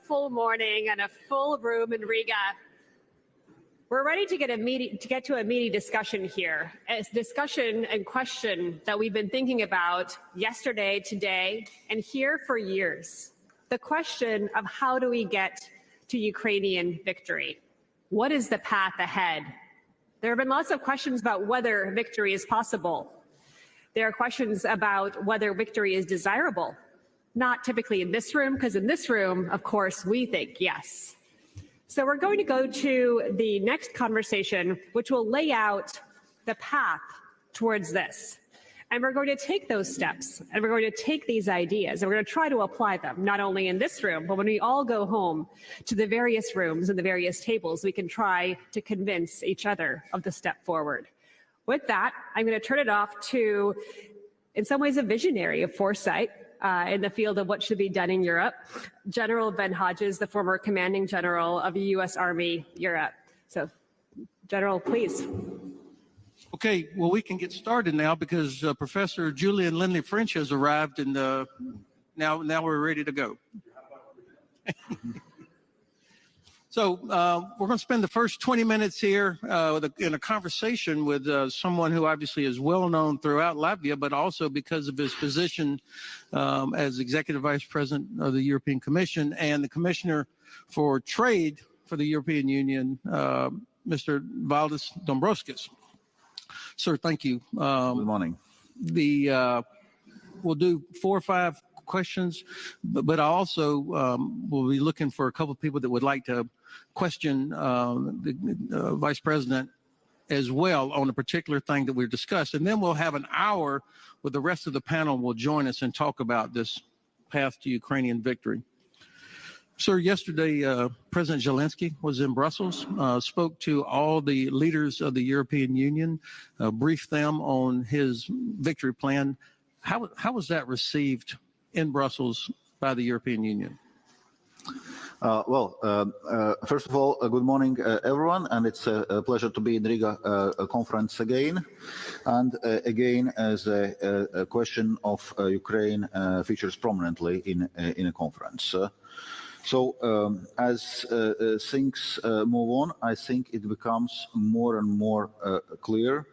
full morning and a full room in Riga. We're ready to get to a meaty discussion here. It's discussion and question that we've been thinking about yesterday, today, and here for years. The question of how do we get to Ukrainian victory? What is the path ahead? There have been lots of questions about whether victory is possible. There are questions about whether victory is desirable. Not typically in this room, because in this room, of course, we think yes. So we're going to go to the next conversation, which will lay out the path towards this. And we're going to take those steps, and we're going to take these ideas, and we're going to try to apply them, not only in this room, but when we all go home to the various rooms and the various tables, we can try to convince each other of the step forward. With that, I'm going to turn it off to, in some ways, a visionary of foresight in the field of what should be done in Europe, General Ben Hodges, the former commanding general of the U.S. Army Europe. So, General, please. Okay, well, we can get started now because Professor Julian Lindley French has arrived, and now we're ready to go. So we're going to spend the first 20 minutes here in a conversation with someone who obviously is well known throughout Latvia, but also because of his position as Executive Vice President of the European Commission and the Commissioner for Trade for the European Union, Mr. Valdis Dombrovskis. Sir, thank you. Good morning. We'll do 4 or 5 questions, but I also will be looking for a couple of people that would like to question the Vice President as well on a particular thing that we've discussed. And then we'll have an hour with the rest of the panel will join us and talk about this path to Ukrainian victory. Sir, yesterday, President Zelensky was in Brussels, spoke to all the leaders of the European Union, briefed them on his victory plan. How was that received in Brussels by the European Union? First of all, good morning, everyone, and it's a pleasure to be in Riga conference again. And again, as a question of Ukraine features prominently in a conference. As things move on, I think it becomes more and more clear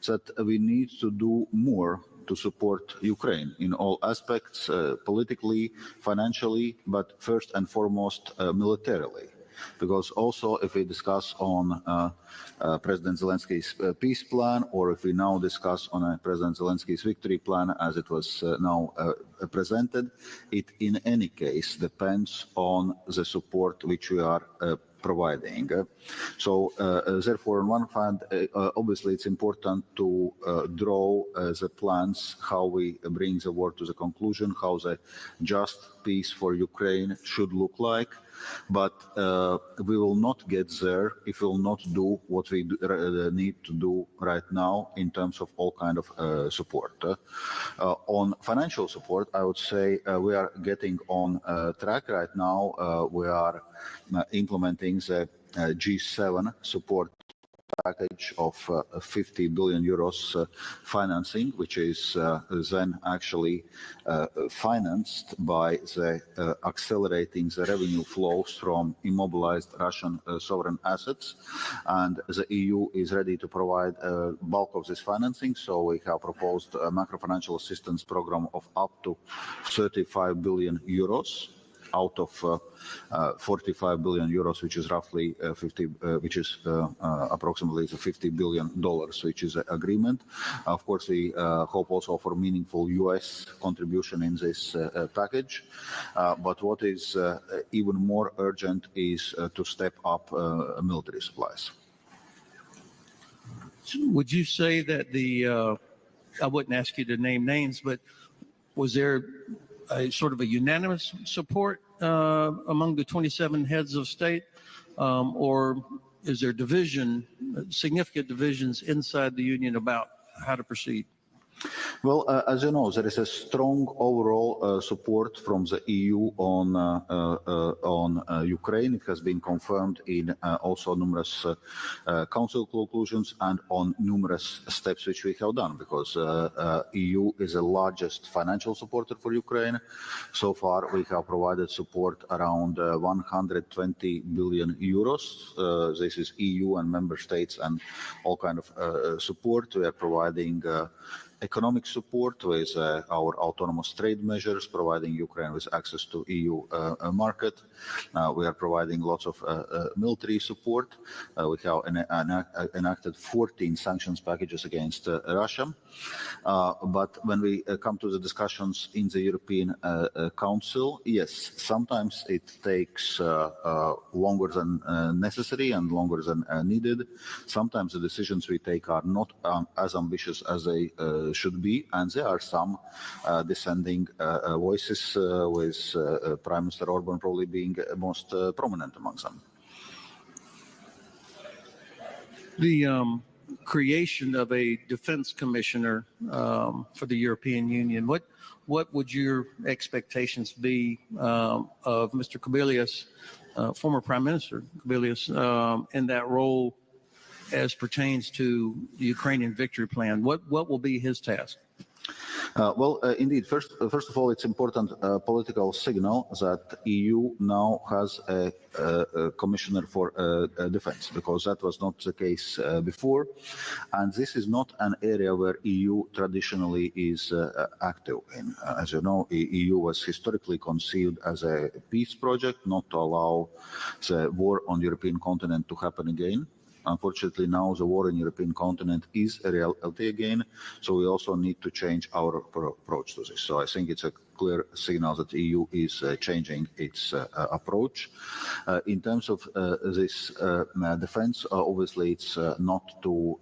that we need to do more to support Ukraine in all aspects, politically, financially, but first and foremost, militarily. Because also, if we discuss on President Zelensky's peace plan, or if we now discuss on President Zelensky's victory plan as it was now presented, it in any case depends on the support which we are providing. Therefore, on one hand, obviously it's important to draw the plans, how we bring the war to the conclusion, how the just peace for Ukraine should look like. But we will not get there if we will not do what we need to do right now in terms of all kind of support. On financial support, I would say we are getting on track right now. We are implementing the G7 support package of 50 billion euros financing, which is then actually financed by the accelerating the revenue flows from immobilized Russian sovereign assets. And the EU is ready to provide bulk of this financing. So we have proposed a macro-financial assistance program of up to 35 billion euros. Out of 45 billion euros, which is roughly approximately the $50 billion, which is the agreement. Of course, we hope also for meaningful US contribution in this package. But what is even more urgent is to step up military supplies. Would you say that I wouldn't ask you to name names, but was there a sort of a unanimous support among the 27 heads of state, or is there significant divisions inside the union about how to proceed? Well, as you know, there is a strong overall support from the EU on Ukraine. It has been confirmed in also numerous Council conclusions and on numerous steps which we have done, because EU is the largest financial supporter for Ukraine. So far, we have provided support around 120 billion euros. This is EU and member states and all kind of support. We are providing economic support with our autonomous trade measures, providing Ukraine with access to EU market. We are providing lots of military support. We have enacted 14 sanctions packages against Russia. But when we come to the discussions in the European Council, yes, sometimes it takes longer than necessary and longer than needed. Sometimes the decisions we take are not as ambitious as they should be, and there are some dissenting voices, with Prime Minister Orban probably being most prominent among them. The creation of a defense commissioner for the European Union, what would your expectations be of Mr. Kubilius, former Prime Minister Kubilius, in that role as pertains to the Ukrainian victory plan? What will be his task? Well, indeed, first of all, it's important political signal that EU now has a commissioner for defense, because that was not the case before. And this is not an area where EU traditionally is active in. As you know, EU was historically conceived as a peace project, not to allow the war on the European continent to happen again. Unfortunately, now the war in the European continent is a reality again, so we also need to change our approach to this. So I think it's a clear signal that the EU is changing its approach. In terms of this defense, obviously it's not to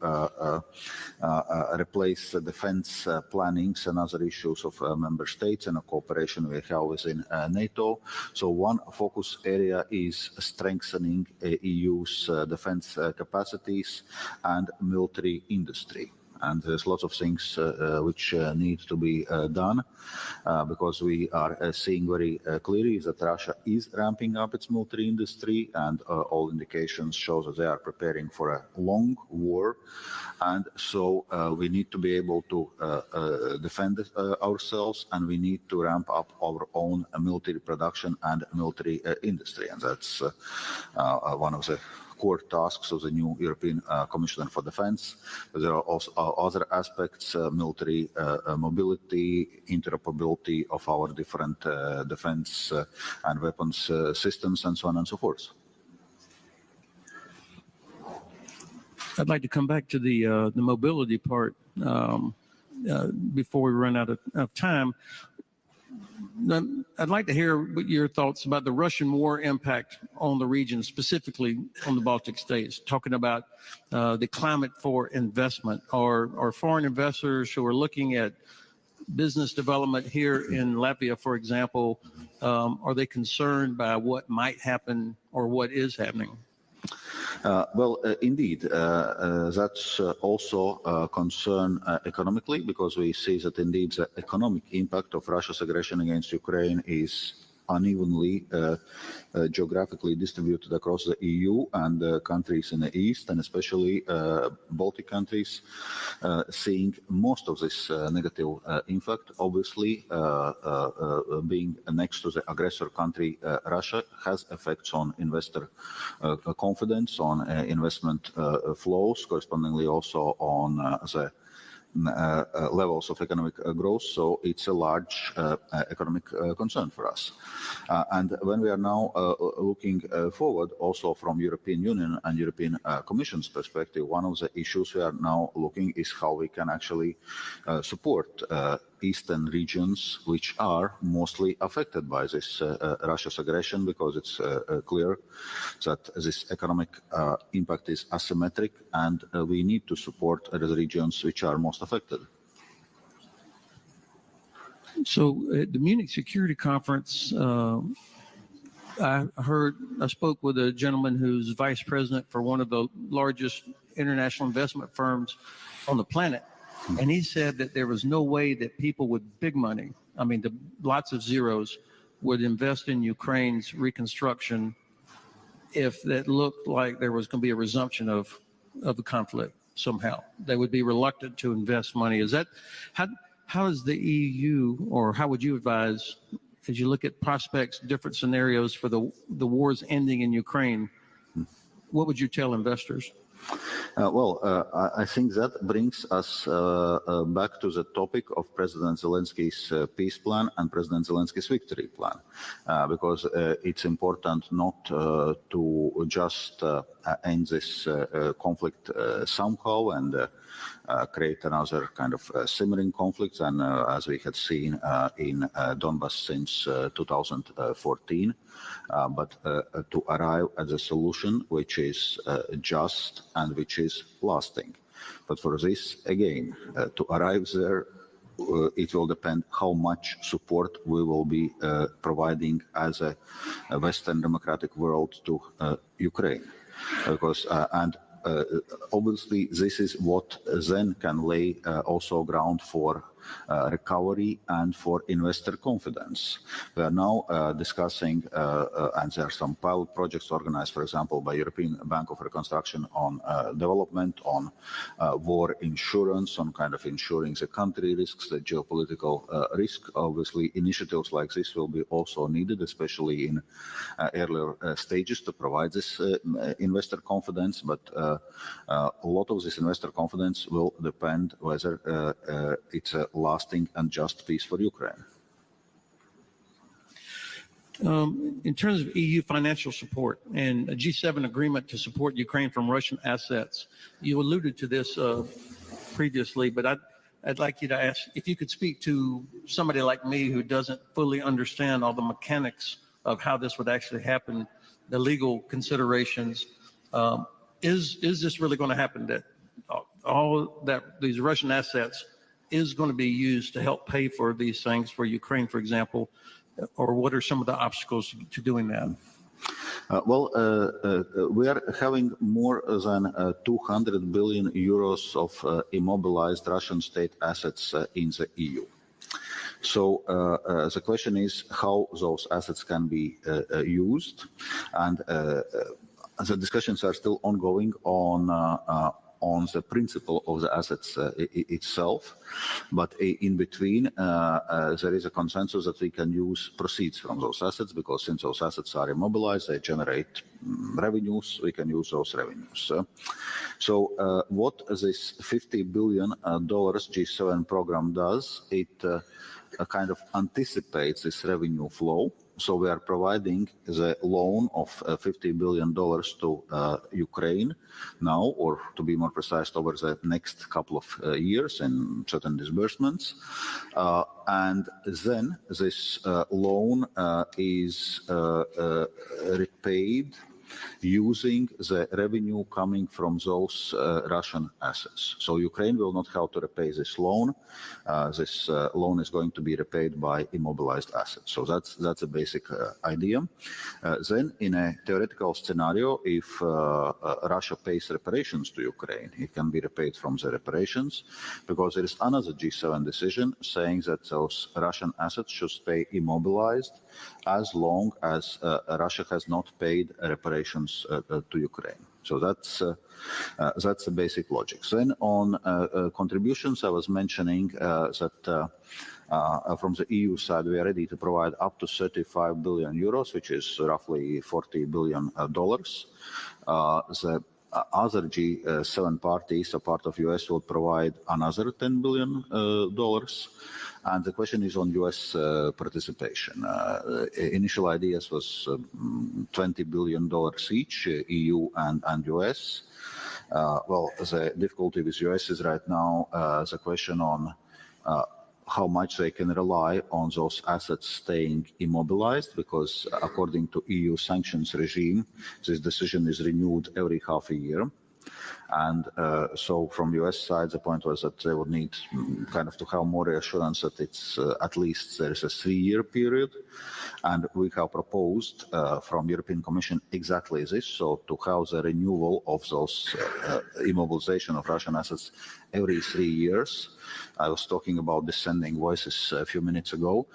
replace the defense plannings and other issues of member states and a cooperation we have within NATO. So one focus area is strengthening EU's defense capacities and military industry. And there's lots of things which need to be done, because we are seeing very clearly that Russia is ramping up its military industry, and all indications show that they are preparing for a long war. And so we need to be able to defend ourselves, and we need to ramp up our own military production and military industry. And that's one of the core tasks of the new European Commissioner for Defense. There are also other aspects, military mobility, interoperability of our different defense and weapons systems, and so on and so forth. I'd like to come back to the mobility part before we run out of time. I'd like to hear your thoughts about the Russian war impact on the region, specifically on the Baltic states, talking about the climate for investment. Are foreign investors who are looking at business development here in Latvia, for example, are they concerned by what might happen or what is happening? Well, indeed, that's also a concern economically, because we see that indeed the economic impact of Russia's aggression against Ukraine is unevenly geographically distributed across the EU, and countries in the East, and especially Baltic countries, seeing most of this negative impact. Obviously, being next to the aggressor country, Russia, has effects on investor confidence, on investment flows, correspondingly also on the levels of economic growth. So it's a large economic concern for us. And when we are now looking forward, also from European Union and European Commission's perspective, one of the issues we are now looking is how we can actually support eastern regions, which are mostly affected by this Russia's aggression, because it's clear that this economic impact is asymmetric, and we need to support the regions which are most affected. So at the Munich Security Conference, I spoke with a gentleman who's vice president for one of the largest international investment firms on the planet. And he said that there was no way that people with big money, I mean, lots of zeros, would invest in Ukraine's reconstruction if that looked like there was going to be a resumption of the conflict somehow. They would be reluctant to invest money. Is that, how is the EU, or how would you advise, as you look at prospects, different scenarios for the wars ending in Ukraine, what would you tell investors? I think that brings us back to the topic of President Zelensky's peace plan and President Zelensky's victory plan, because it's important not to just end this conflict somehow and create another kind of simmering conflict, and as we had seen in Donbass since 2014, but to arrive at a solution which is just and which is lasting. But for this, again, to arrive there, it will depend how much support we will be providing as a Western democratic world to Ukraine, because obviously this is what then can lay also ground for recovery and for investor confidence. We are now discussing, and there are some pilot projects organized, for example, by European Bank of Reconstruction on development, on war insurance, on kind of insuring the country risks, the geopolitical risk. Obviously, initiatives like this will be also needed, especially in earlier stages, to provide this investor confidence. But a lot of this investor confidence will depend whether it's a lasting and just peace for Ukraine. In terms of EU financial support and a G7 agreement to support Ukraine from Russian assets, you alluded to this previously, but I'd like you to ask if you could speak to somebody like me who doesn't fully understand all the mechanics of how this would actually happen, the legal considerations. Is this really going to happen, that all that these Russian assets is going to be used to help pay for these things for Ukraine, for example, or what are some of the obstacles to doing that? We are having more than 200 billion euros of immobilized Russian state assets in the EU. So the question is how those assets can be used, and the discussions are still ongoing on the principle of the assets itself, but in between there is a consensus that we can use proceeds from those assets, because since those assets are immobilized, they generate revenues, we can use those revenues. So what this $50 billion G7 program does, it kind of anticipates this revenue flow. So we are providing the loan of $50 billion to Ukraine now, or to be more precise, over the next couple of years in certain disbursements. And then this loan is repaid using the revenue coming from those Russian assets. So Ukraine will not have to repay this loan. This loan is going to be repaid by immobilized assets. So that's a basic idea. Then in a theoretical scenario, if Russia pays reparations to Ukraine, it can be repaid from the reparations, because there is another G7 decision saying that those Russian assets should stay immobilized as long as Russia has not paid reparations to Ukraine. So that's the basic logic. Then on contributions, I was mentioning that from the EU side, we are ready to provide up to 35 billion euros, which is roughly $40 billion. The other G7 parties, a part of US, will provide another $10 billion. And the question is on US participation. Initial ideas was $20 billion each, EU and US. Well, the difficulty with US is right now the question on how much they can rely on those assets staying immobilized, because according to EU sanctions regime, this decision is renewed every half a year. And so from US side, the point was that they would need kind of to have more reassurance that it's at least there is a 3-year period. And we have proposed from European Commission exactly this, so to have the renewal of those immobilization of Russian assets every 3 years. I was talking about dissenting voices a few minutes ago.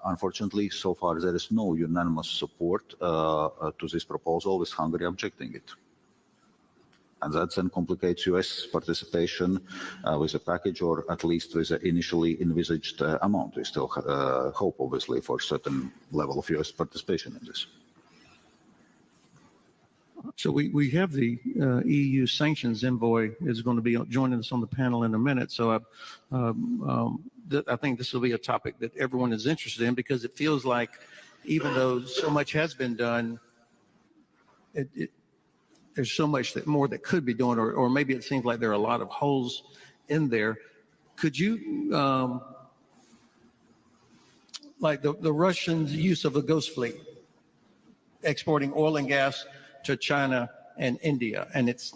Unfortunately, so far there is no unanimous support to this proposal, with Hungary objecting it. And that then complicates US participation with a package, or at least with the initially envisaged amount. We still hope, obviously, for a certain level of US participation in this. So we have the EU sanctions envoy is going to be joining us on the panel in a minute. So I think this will be a topic that everyone is interested in, because it feels like even though so much has been done, there's so much more that could be done, or maybe it seems like there are a lot of holes in there. Could you, like the Russians' use of a ghost fleet, exporting oil and gas to China and India, and it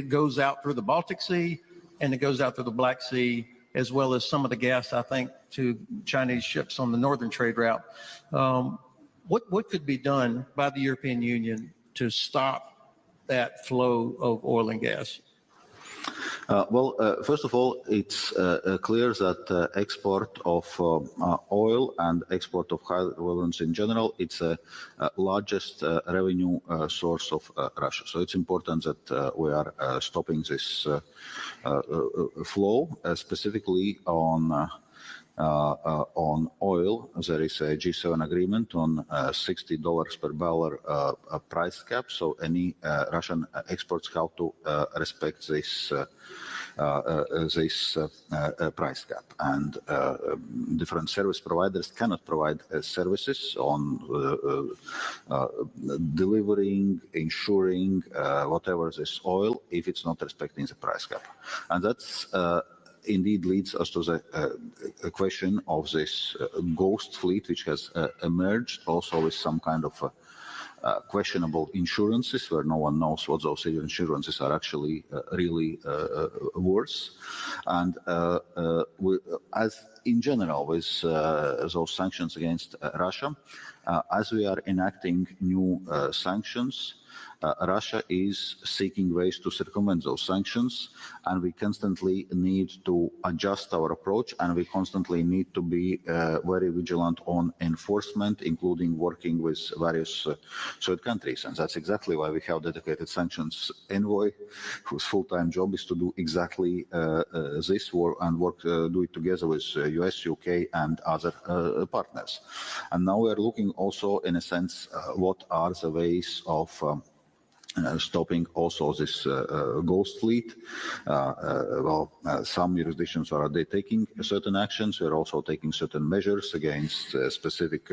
goes out through the Baltic Sea and it goes out through the Black Sea, as well as some of the gas, I think, to Chinese ships on the northern trade route. What could be done by the European Union to stop that flow of oil and gas? First of all, it's clear that export of oil and export of hydrocarbons in general, it's the largest revenue source of Russia. So it's important that we are stopping this flow, specifically on oil. There is a G7 agreement on $60 per barrel price cap. So any Russian exports have to respect this price cap, and different service providers cannot provide services on delivering, ensuring whatever this oil if it's not respecting the price cap, and that's indeed leads us to the question of this ghost fleet, which has emerged also with some kind of questionable insurances, where no one knows what those insurances are actually really worth. And as in general with those sanctions against Russia, as we are enacting new sanctions, Russia is seeking ways to circumvent those sanctions, and we constantly need to adjust our approach, and we constantly need to be very vigilant on enforcement, including working with various third countries. And that's exactly why we have dedicated sanctions envoy, whose full-time job is to do exactly this work, and do it together with US, UK, and other partners. And now we're looking also, in a sense, what are the ways of stopping also this ghost fleet. Some jurisdictions are taking certain actions. We're also taking certain measures against specific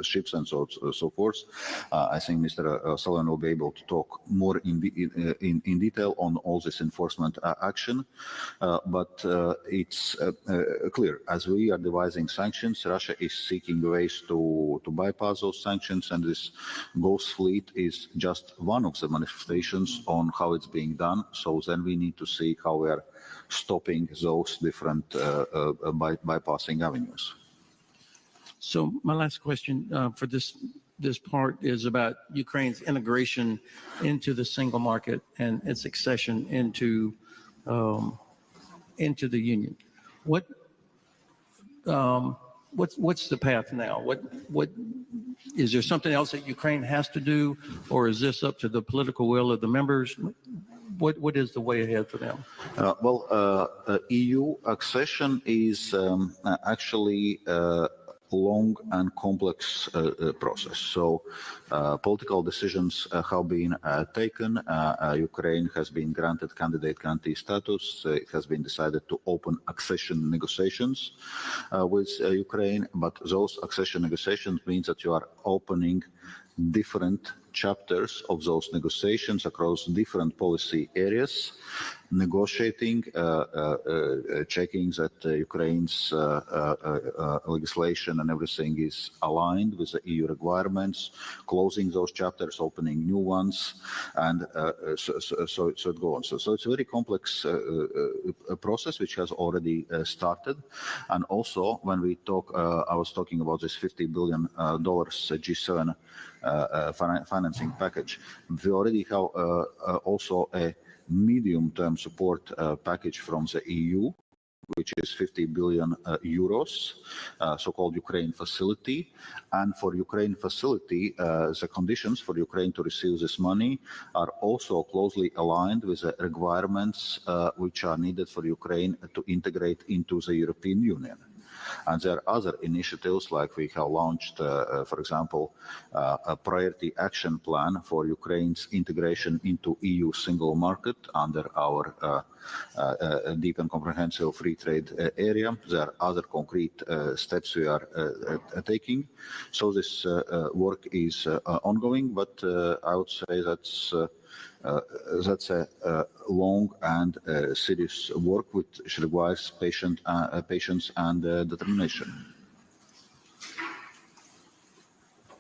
ships and so forth. I think Mr. Sullivan will be able to talk more in detail on all this enforcement action. But it's clear, as we are devising sanctions, Russia is seeking ways to bypass those sanctions, and this ghost fleet is just one of the manifestations on how it's being done. So then we need to see how we are stopping those different bypassing avenues. So my last question for this part is about Ukraine's integration into the single market and its accession into the union. What's the path now? What is there something else that Ukraine has to do, or is this up to the political will of the members? What is the way ahead for them? EU accession is actually long and complex process. So political decisions have been taken. Ukraine has been granted candidate country status. It has been decided to open accession negotiations with Ukraine, but those accession negotiations means that you are opening different chapters of those negotiations across different policy areas. negotiating, checking that Ukraine's legislation and everything is aligned with the EU requirements, closing those chapters, opening new ones, and so it goes on. So it's a very complex process which has already started. And also, when we talk, I was talking about this $50 billion G7 financing package. We already have also a medium-term support package from the EU, which is 50 billion euros, so-called Ukraine facility. And for Ukraine facility, the conditions for Ukraine to receive this money are also closely aligned with the requirements which are needed for Ukraine to integrate into the European Union. And there are other initiatives, like we have launched, for example, a priority action plan for Ukraine's integration into EU single market under our deep and comprehensive free trade area. There are other concrete steps we are taking. So this work is ongoing, but I would say that's a long and serious work which requires patience and determination.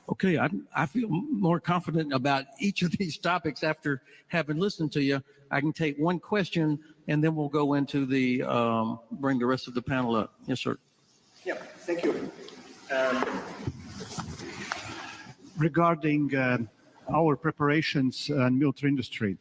Okay, I feel more confident about each of these topics after having listened to you. I can take one question and then we'll go into the, bring the rest of the panel up. Yes, sir. Yeah, thank you. Regarding our preparations and military industry,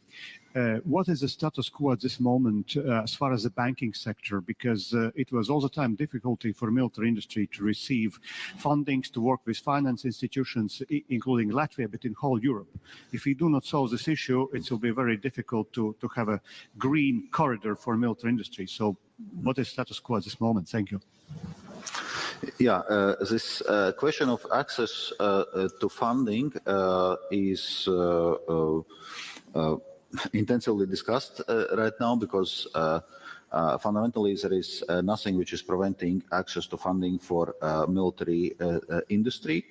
what is the status quo at this moment as far as the banking sector? Because it was all the time difficulty for military industry to receive fundings, to work with finance institutions, including Latvia, but in whole Europe. If we do not solve this issue, it will be very difficult to have a green corridor for military industry. So what is status quo at this moment? Thank you. Yeah, this question of access to funding is intensively discussed right now, because fundamentally there is nothing which is preventing access to funding for military industry.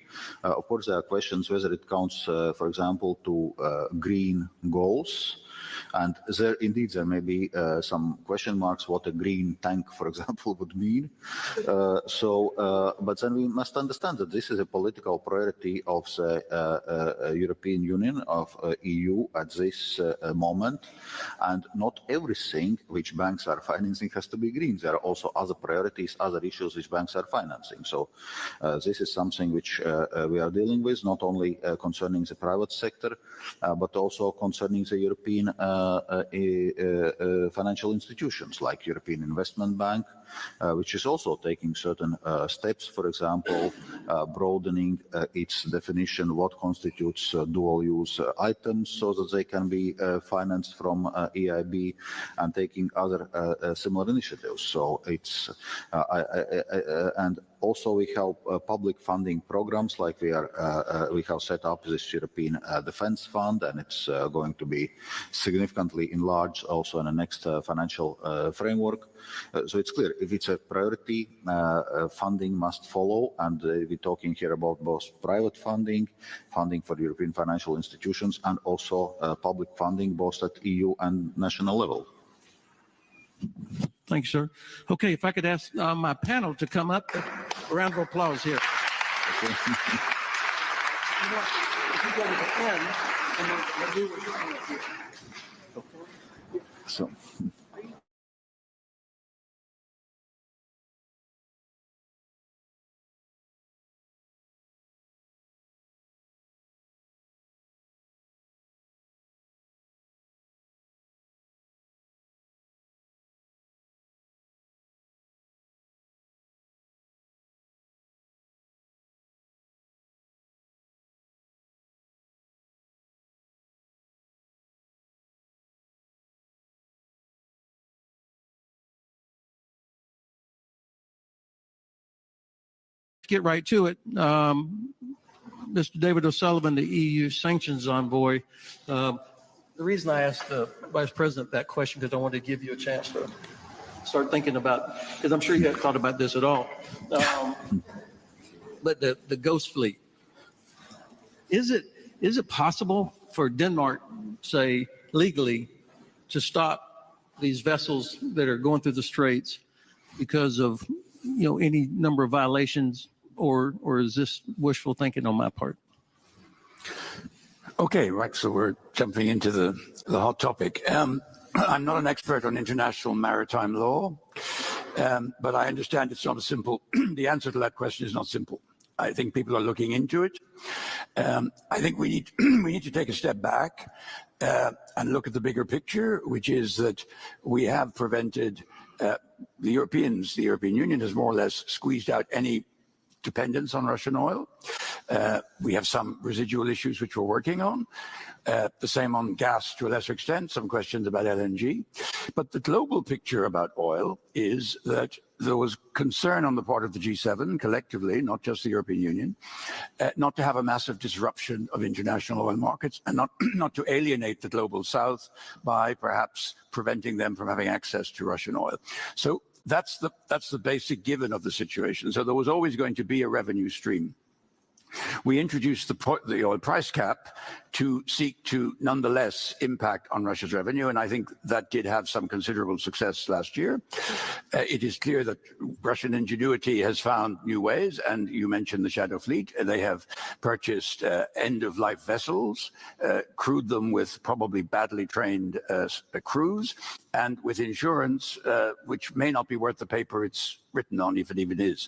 Of course, there are questions whether it counts, for example, to green goals. And there may be some question marks what a green tank, for example, would mean. But then we must understand that this is a political priority of the European Union, of EU at this moment. And not everything which banks are financing has to be green. There are also other priorities, other issues which banks are financing. So this is something which we are dealing with, not only concerning the private sector, but also concerning the European financial institutions like European Investment Bank, which is also taking certain steps, for example, broadening its definition, what constitutes dual-use items, so that they can be financed from EIB, and taking other similar initiatives. So it's, and also we have public funding programs, like we have set up this European Defense Fund, and it's going to be significantly enlarged also in the next financial framework. So it's clear, if it's a priority, funding must follow, and we're talking here about both private funding, funding for European financial institutions, and also public funding, both at EU and national level. Thanks, sir. Okay, if I could ask my panel to come up, a round of applause here. If you go to the end, and then do what you're doing here. So. Get right to it. Mr. David O'Sullivan, the EU sanctions envoy. The reason I asked the Vice President that question, because I wanted to give you a chance to start thinking about, because I'm sure you haven't thought about this at all. But the ghost fleet, is it possible for Denmark, say, legally, to stop these vessels that are going through the straits because of, any number of violations, or is this wishful thinking on my part? Okay, right. So we're jumping into the hot topic. I'm not an expert on international maritime law, but I understand it's not a simple. The answer to that question is not simple. I think people are looking into it. I think we need to take a step back and look at the bigger picture, which is that we have prevented the European Union has more or less squeezed out any dependence on Russian oil. We have some residual issues which we're working on. The same on gas to a lesser extent, some questions about LNG. But the global picture about oil is that there was concern on the part of the G7 collectively, not just the European Union, not to have a massive disruption of international oil markets and not to alienate the global south by perhaps preventing them from having access to Russian oil. So that's the basic given of the situation. So there was always going to be a revenue stream. We introduced the oil price cap to seek to nonetheless impact on Russia's revenue, and I think that did have some considerable success last year. It is clear that Russian ingenuity has found new ways, and you mentioned the Shadow Fleet. They have purchased end-of-life vessels, crewed them with probably badly trained crews, and with insurance, which may not be worth the paper it's written on, if it even is.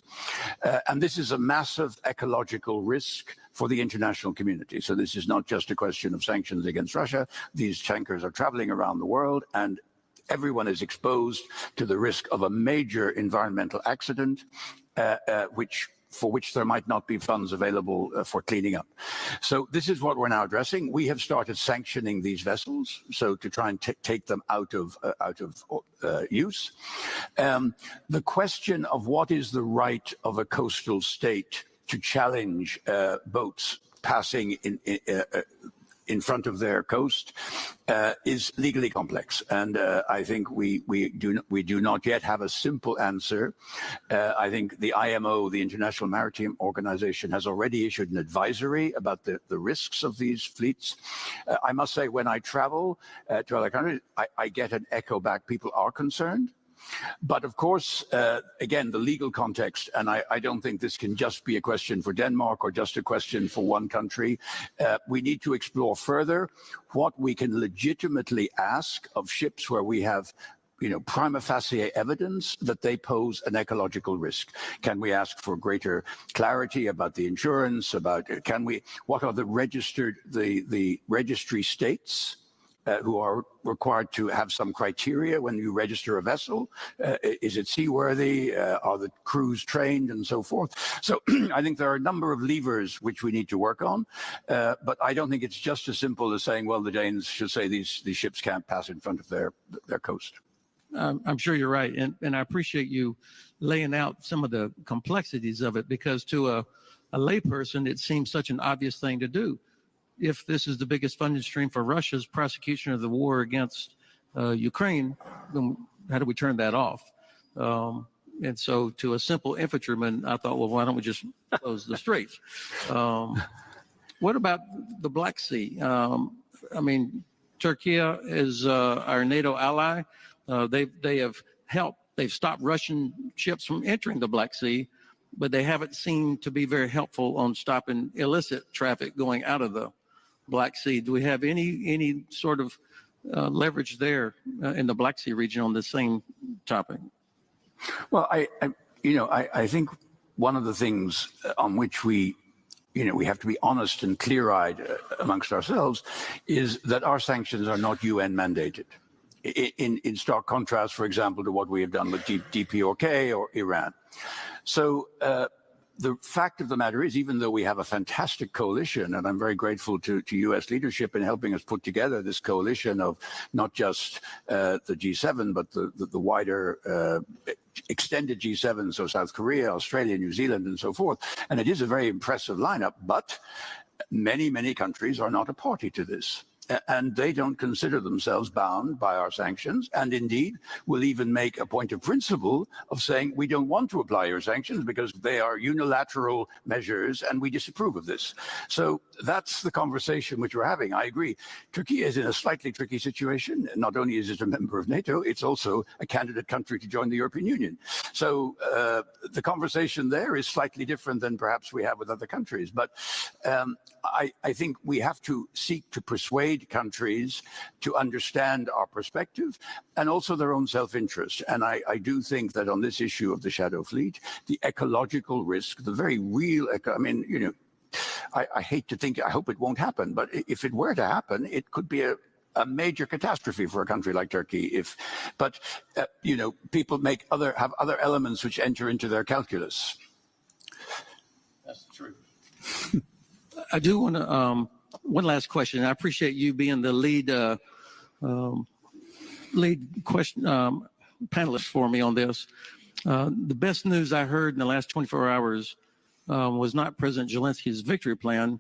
And this is a massive ecological risk for the international community. So this is not just a question of sanctions against Russia. These tankers are traveling around the world, and everyone is exposed to the risk of a major environmental accident, for which there might not be funds available for cleaning up. So this is what we're now addressing. We have started sanctioning these vessels, so to try and take them out of use. The question of what is the right of a coastal state to challenge boats passing in front of their coast is legally complex, and I think we do not yet have a simple answer. I think the IMO, the International Maritime Organization, has already issued an advisory about the risks of these fleets. I must say, when I travel to other countries, I get an echo back. People are concerned. But of course, again, the legal context, and I don't think this can just be a question for Denmark or just a question for one country. We need to explore further what we can legitimately ask of ships where we have prima facie evidence that they pose an ecological risk. Can we ask for greater clarity about the insurance, what are the registry states who are required to have some criteria when you register a vessel? Is it seaworthy? Are the crews trained, and so forth? So I think there are a number of levers which we need to work on, but I don't think it's just as simple as saying, well, the Danes should say these ships can't pass in front of their coast. I'm sure you're right, and I appreciate you laying out some of the complexities of it, because to a layperson, it seems such an obvious thing to do. If this is the biggest funding stream for Russia's prosecution of the war against Ukraine, then how do we turn that off? And so to a simple infantryman, I thought, well, why don't we just close the straits? What about the Black Sea? Turkey is our NATO ally. They have helped. They've stopped Russian ships from entering the Black Sea, but they haven't seemed to be very helpful on stopping illicit traffic going out of the Black Sea. Do we have any sort of leverage there in the Black Sea region on the same topic? Well, I think one of the things on which we have to be honest and clear-eyed amongst ourselves is that our sanctions are not UN mandated. In stark contrast, for example, to what we have done with DPRK or Iran. So the fact of the matter is, even though we have a fantastic coalition, and I'm very grateful to US leadership in helping us put together this coalition of not just the G7, but the wider extended G7, so South Korea, Australia, New Zealand, and so forth. And it is a very impressive lineup, but many countries are not a party to this. and they don't consider themselves bound by our sanctions, and indeed will even make a point of principle of saying we don't want to apply your sanctions because they are unilateral measures and we disapprove of this. So that's the conversation which we're having. I agree. Turkey is in a slightly tricky situation. Not only is it a member of NATO, it's also a candidate country to join the European Union. So the conversation there is slightly different than perhaps we have with other countries. But I think we have to seek to persuade countries to understand our perspective and also their own self-interest. And I do think that on this issue of the shadow fleet, the ecological risk, the very real, I mean, you know, I hate to think, I hope it won't happen, but if it were to happen, it could be a major catastrophe for a country like Turkey. But you know, people have other elements which enter into their calculus. That's true. I do want to, one last question. I appreciate you being the lead question panelist for me on this. The best news I heard in the last 24 hours was not President Zelensky's victory plan,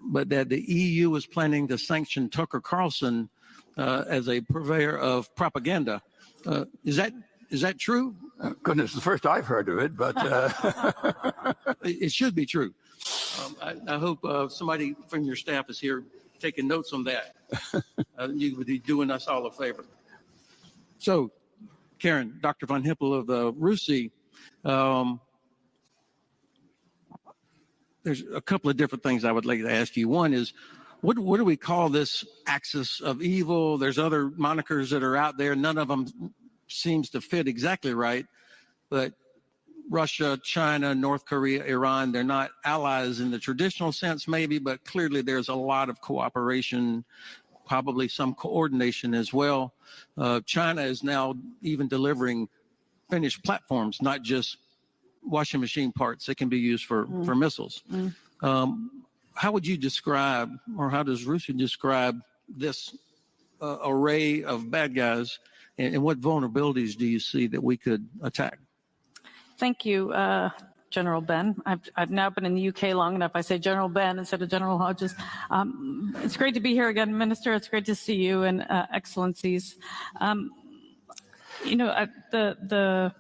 but that the EU was planning to sanction Tucker Carlson as a purveyor of propaganda. Is that true? Goodness, the first I've heard of it, but it should be true. I hope somebody from your staff is here taking notes on that. You would be doing us all a favor. So, Karin, Dr. von Hippel of the RUSI, there's a couple of different things I would like to ask you. One is, what do we call this axis of evil? There's other monikers that are out there. None of them seems to fit exactly right, but Russia, China, North Korea, Iran, they're not allies in the traditional sense maybe, but clearly there's a lot of cooperation, probably some coordination as well. China is now even delivering finished platforms, not just washing machine parts that can be used for missiles. How would you describe, or how does Russia describe this array of bad guys, and what vulnerabilities do you see that we could attack? Thank you, General Ben. I've now been in the UK long enough. I say General Ben instead of General Hodges. It's great to be here again, Minister. It's great to see you and Excellencies. You know, the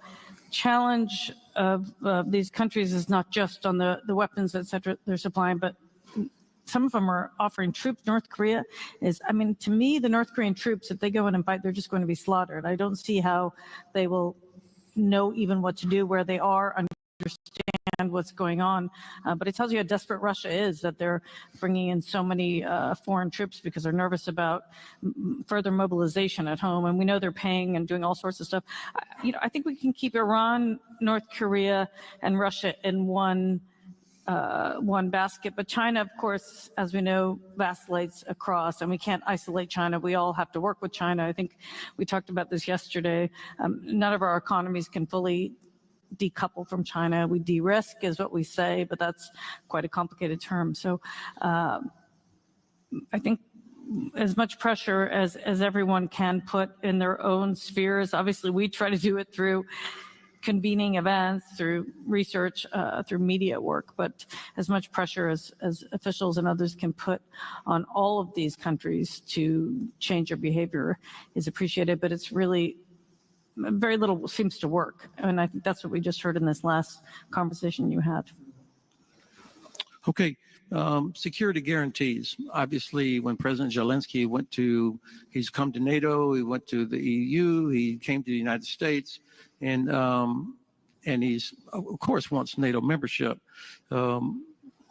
challenge of these countries is not just on the weapons, et cetera, they're supplying, but some of them are offering troops. North Korea is, I mean, to me, the North Korean troops, if they go in and fight, they're just going to be slaughtered. I don't see how they will know even what to do, where they are, understand what's going on. But it tells you how desperate Russia is, that they're bringing in so many foreign troops because they're nervous about further mobilization at home. And we know they're paying and doing all sorts of stuff. You know, I think we can keep Iran, North Korea, and Russia in one basket. But China, of course, as we know, vacillates across, and we can't isolate China. We all have to work with China. I think we talked about this yesterday. None of our economies can fully decouple from China. We de-risk is what we say, but that's quite a complicated term. So I think as much pressure as everyone can put in their own spheres. Obviously, we try to do it through convening events, through research, through media work, but as much pressure as officials and others can put on all of these countries to change their behavior is appreciated, but it's really very little seems to work. And I think that's what we just heard in this last conversation you had. Okay, security guarantees. Obviously, when President Zelensky he's come to NATO, he went to the EU, he came to the United States, and he's, of course, wants NATO membership,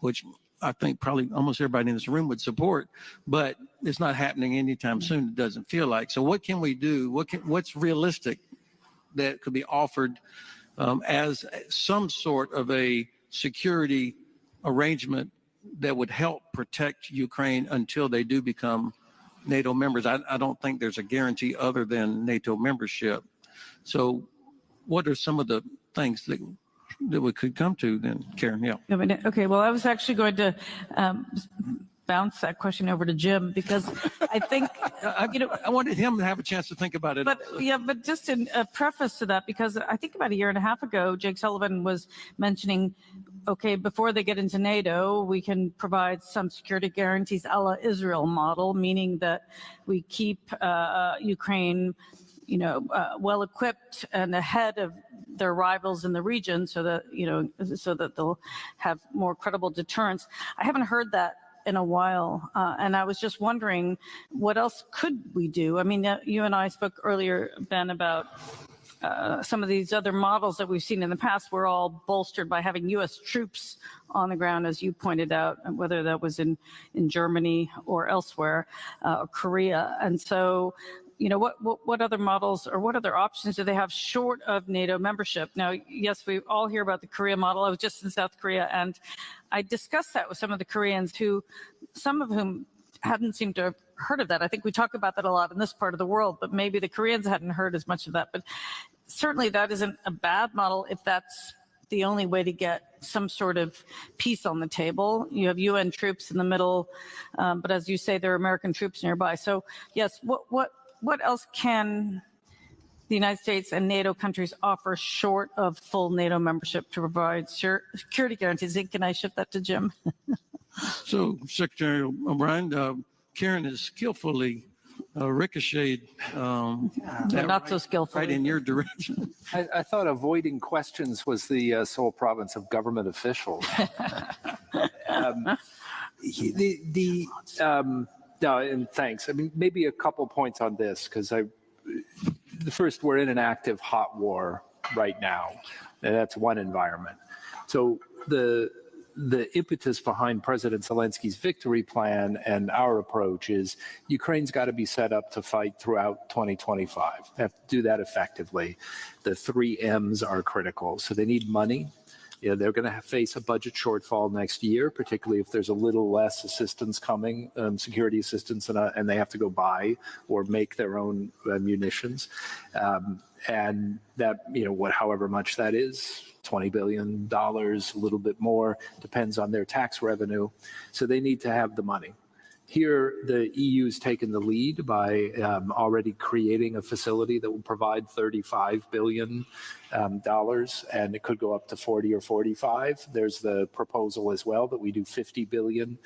which I think probably almost everybody in this room would support, but it's not happening anytime soon, it doesn't feel like. So what can we do? What's realistic that could be offered as some sort of a security arrangement that would help protect Ukraine until they do become NATO members? I don't think there's a guarantee other than NATO membership. So what are some of the things that we could come to then, Karin? Yeah. Okay, well, I was actually going to bounce that question over to Jim, because I think, I wanted him to have a chance to think about it. But yeah, but just in a preface to that, because I think about a year and a half ago, Jake Sullivan was mentioning okay, before they get into NATO, we can provide some security guarantees a la Israel model, meaning that we keep Ukraine, well equipped and ahead of their rivals in the region, so that they'll have more credible deterrence. I haven't heard that in a while, and I was just wondering, what else could we do? I mean, you and I spoke earlier, Ben, about some of these other models that we've seen in the past were all bolstered by having U.S. troops on the ground, as you pointed out, whether that was in Germany or elsewhere, or Korea. And so, what other models or what other options do they have short of NATO membership? Now, yes, we all hear about the Korea model. I was just in South Korea, and I discussed that with some of the Koreans, some of whom hadn't seemed to have heard of that. I think we talk about that a lot in this part of the world, but maybe the Koreans hadn't heard as much of that. But certainly that isn't a bad model if that's the only way to get some sort of peace on the table. You have UN troops in the middle, but as you say, there are American troops nearby. So yes, what else can the United States and NATO countries offer short of full NATO membership to provide security guarantees? Can I shift that to Jim? So, Secretary O'Brien, Karen has skillfully ricocheted Not so skillfully. right in your direction. I thought avoiding questions was the sole province of government officials. No, and thanks. I mean, maybe a couple points on this, because the first, we're in an active hot war right now, and that's one environment. So the impetus behind President Zelensky's victory plan and our approach is Ukraine's got to be set up to fight throughout 2025. They have to do that effectively. The 3 M's are critical. So they need money. They're going to face a budget shortfall next year, particularly if there's a little less assistance coming, security assistance, and they have to go buy or make their own munitions. And that, however much that is, $20 billion, a little bit more, depends on their tax revenue. So they need to have the money. Here, the EU's taken the lead by already creating a facility that will provide $35 billion, and it could go up to 40 or 45. There's the proposal as well that we do $50 billion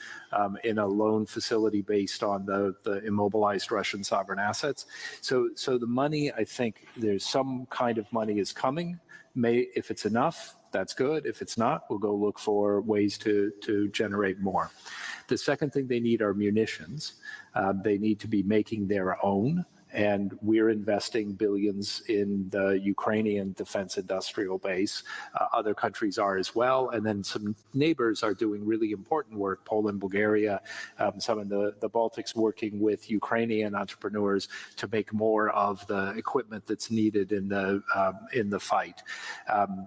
in a loan facility based on the immobilized Russian sovereign assets. So the money, I think there's some kind of money is coming. If it's enough, that's good. If it's not, we'll go look for ways to generate more. The second thing they need are munitions. They need to be making their own. And we're investing billions in the Ukrainian defense industrial base. Other countries are as well. And then some neighbors are doing really important work, Poland, Bulgaria, some of the Baltics working with Ukrainian entrepreneurs to make more of the equipment that's needed in the fight.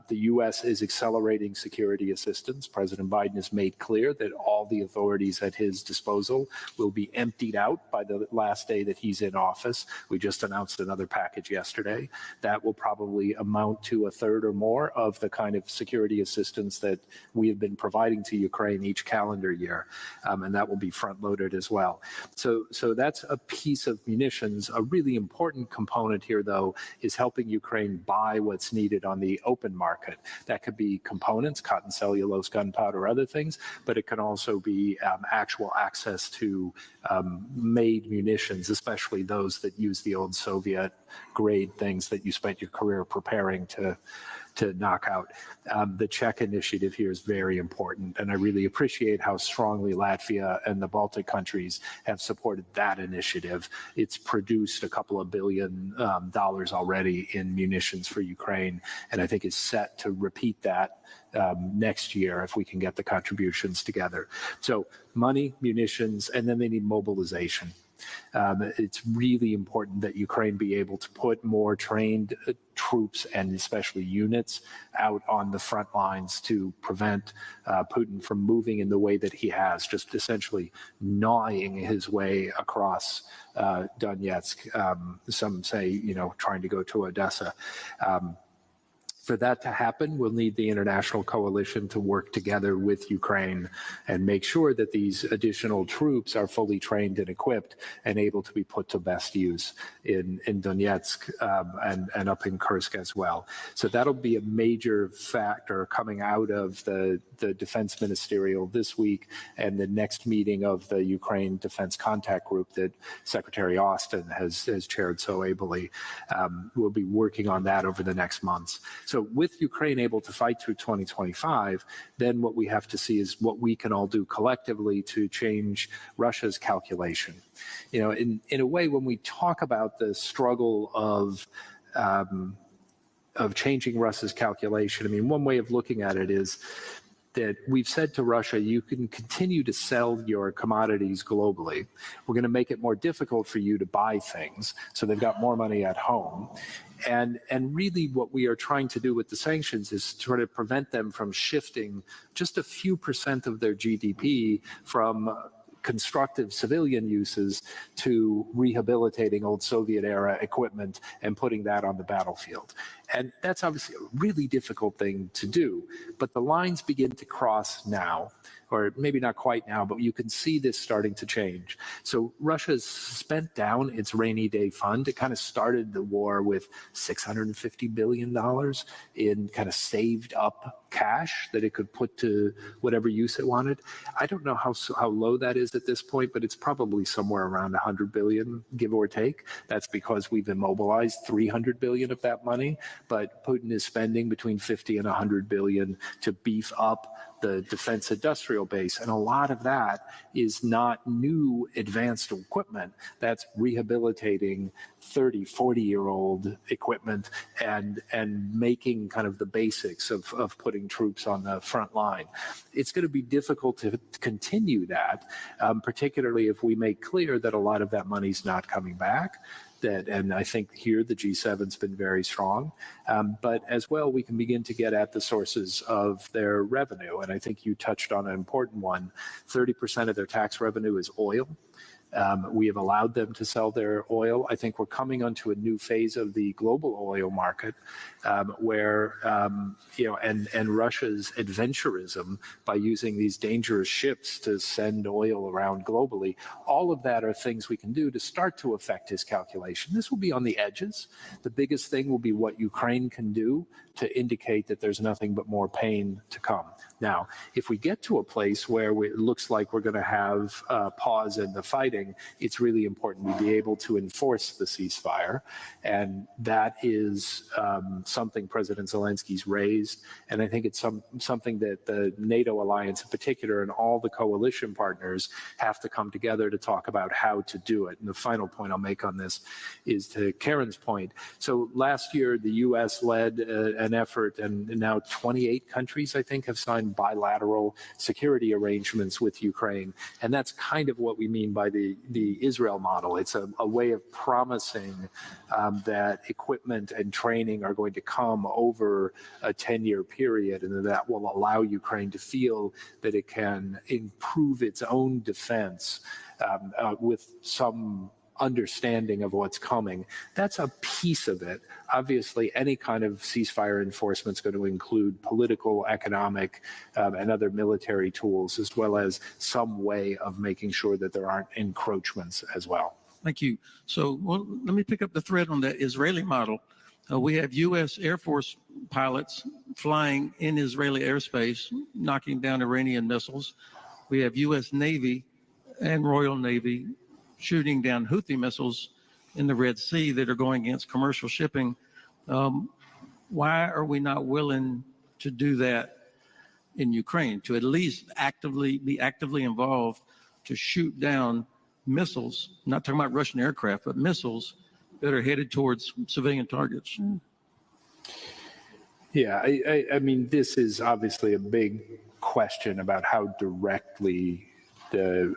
The U.S. is accelerating security assistance. President Biden has made clear that all the authorities at his disposal will be emptied out by the last day that he's in office. We just announced another package yesterday that will probably amount to a third or more of the kind of security assistance that we have been providing to Ukraine each calendar year, and that will be front-loaded as well. So that's a piece of munitions. A really important component here, though, is helping Ukraine buy what's needed on the open market. That could be components, cotton cellulose, gunpowder, other things, but it can also be actual access to made munitions, especially those that use the old Soviet grade things that you spent your career preparing to knock out. The Czech initiative here is very important, and I really appreciate how strongly Latvia and the Baltic countries have supported that initiative. It's produced a couple of $2 billion already in munitions for Ukraine, and I think is set to repeat that next year if we can get the contributions together. So money, munitions, and then they need mobilization. It's really important that Ukraine be able to put more trained troops and especially units out on the front lines to prevent Putin from moving in the way that he has, just essentially gnawing his way across Donetsk. Some say, trying to go to Odessa. For that to happen, we'll need the international coalition to work together with Ukraine and make sure that these additional troops are fully trained and equipped and able to be put to best use in Donetsk and up in Kursk as well. So that'll be a major factor coming out of the defense ministerial this week and the next meeting of the Ukraine Defense Contact Group that Secretary Austin has chaired so ably. We'll be working on that over the next months. So with Ukraine able to fight through 2025, then what we have to see is what we can all do collectively to change Russia's calculation. You know, in a way, when we talk about the struggle of changing Russia's calculation, I mean, one way of looking at it is that we've said to Russia, you can continue to sell your commodities globally. We're going to make it more difficult for you to buy things, so they've got more money at home. And really what we are trying to do with the sanctions is try to prevent them from shifting just a few % of their GDP from constructive civilian uses to rehabilitating old Soviet-era equipment and putting that on the battlefield. And that's obviously a really difficult thing to do, but the lines begin to cross now, or maybe not quite now, but you can see this starting to change. So Russia's spent down its rainy day fund. It kind of started the war with $650 billion in kind of saved up cash that it could put to whatever use it wanted. I don't know how low that is at this point, but it's probably somewhere around 100 billion, give or take. That's because we've immobilized 300 billion of that money, but Putin is spending between 50 and 100 billion to beef up the defense industrial base. And a lot of that is not new advanced equipment. That's rehabilitating 30, 40-year-old equipment and making kind of the basics of putting troops on the front line. It's going to be difficult to continue that, particularly if we make clear that a lot of that money's not coming back. And I think here the G7's been very strong, but as well we can begin to get at the sources of their revenue. And I think you touched on an important one. 30% of their tax revenue is oil. We have allowed them to sell their oil. I think we're coming onto a new phase of the global oil market where, and Russia's adventurism by using these dangerous ships to send oil around globally. All of that are things we can do to start to affect his calculation. This will be on the edges. The biggest thing will be what Ukraine can do to indicate that there's nothing but more pain to come. Now, if we get to a place where it looks like we're going to have a pause in the fighting, it's really important we be able to enforce the ceasefire. And that is something President Zelensky's raised. And I think it's something that the NATO alliance in particular and all the coalition partners have to come together to talk about how to do it. And the final point I'll make on this is to Karin's point. So last year, the U.S. led an effort, and now 28 countries, I think, have signed bilateral security arrangements with Ukraine. And that's kind of what we mean by the Israel model. It's a way of promising that equipment and training are going to come over a 10-year period, and that will allow Ukraine to feel that it can improve its own defense with some understanding of what's coming. That's a piece of it. Obviously, any kind of ceasefire enforcement is going to include political, economic, and other military tools, as well as some way of making sure that there aren't encroachments as well. Thank you. So let me pick up the thread on that Israeli model. We have U.S. Air Force pilots flying in Israeli airspace, knocking down Iranian missiles. We have U.S. Navy and Royal Navy shooting down Houthi missiles in the Red Sea that are going against commercial shipping. Why are we not willing to do that in Ukraine, to at least be actively involved to shoot down missiles, not talking about Russian aircraft, but missiles that are headed towards civilian targets? Yeah, I mean, this is obviously a big question about how directly the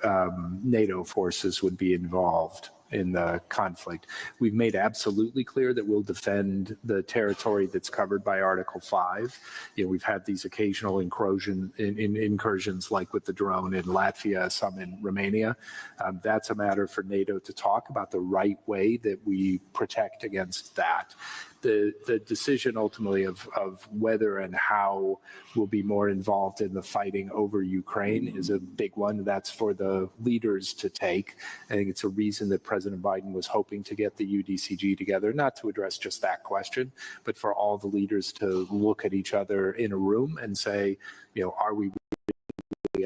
NATO forces would be involved in the conflict. We've made absolutely clear that we'll defend the territory that's covered by Article 5. We've had these occasional incursions like with the drone in Latvia, some in Romania. That's a matter for NATO to talk about the right way that we protect against that. the decision ultimately of whether and how we'll be more involved in the fighting over Ukraine is a big one. That's for the leaders to take. I think it's a reason that President Biden was hoping to get the UDCG together, not to address just that question, but for all the leaders to look at each other in a room and say, are we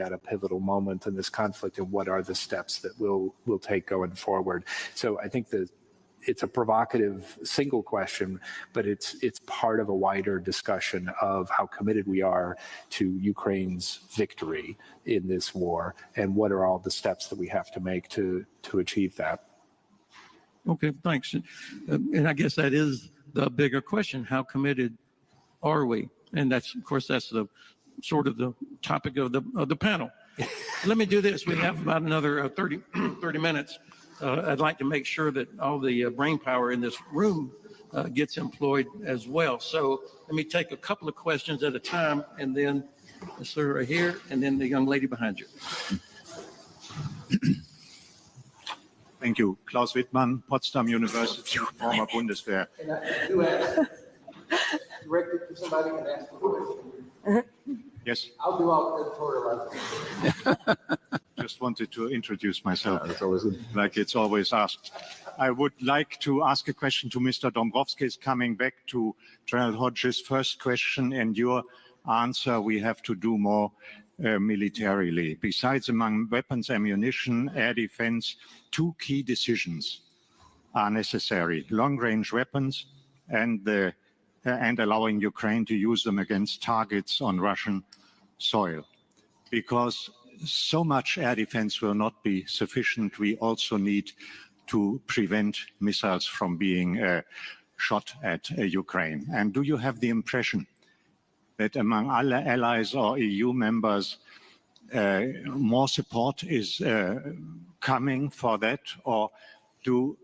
at a pivotal moment in this conflict, and what are the steps that we'll take going forward? So I think that it's a provocative single question, but it's part of a wider discussion of how committed we are to Ukraine's victory in this war, and what are all the steps that we have to make to achieve that. Okay, thanks. And I guess that is the bigger question: how committed are we? And that's, of course, that's the sort of the topic of the panel. Let me do this. We have about another 30 minutes. I'd like to make sure that all the brain power in this room gets employed as well. So let me take a couple of questions at a time, and then the sir right here, and then the young lady behind you. Thank you. Klaus Wittmann, Potsdam University, former Bundeswehr. Directed to somebody and ask a question. Yes, I'll do all editorial. just wanted to introduce myself. That's always good. Like it's always asked. I would like to ask a question to Mr. Dombrovskis, coming back to General Hodges' first question and your answer. We have to do more militarily. Besides, among weapons, ammunition, air defense, two key decisions are necessary: long-range weapons and allowing Ukraine to use them against targets on Russian soil. Because so much air defense will not be sufficient, we also need to prevent missiles from being shot at Ukraine. And do you have the impression that among other allies or EU members, more support is coming for that, or do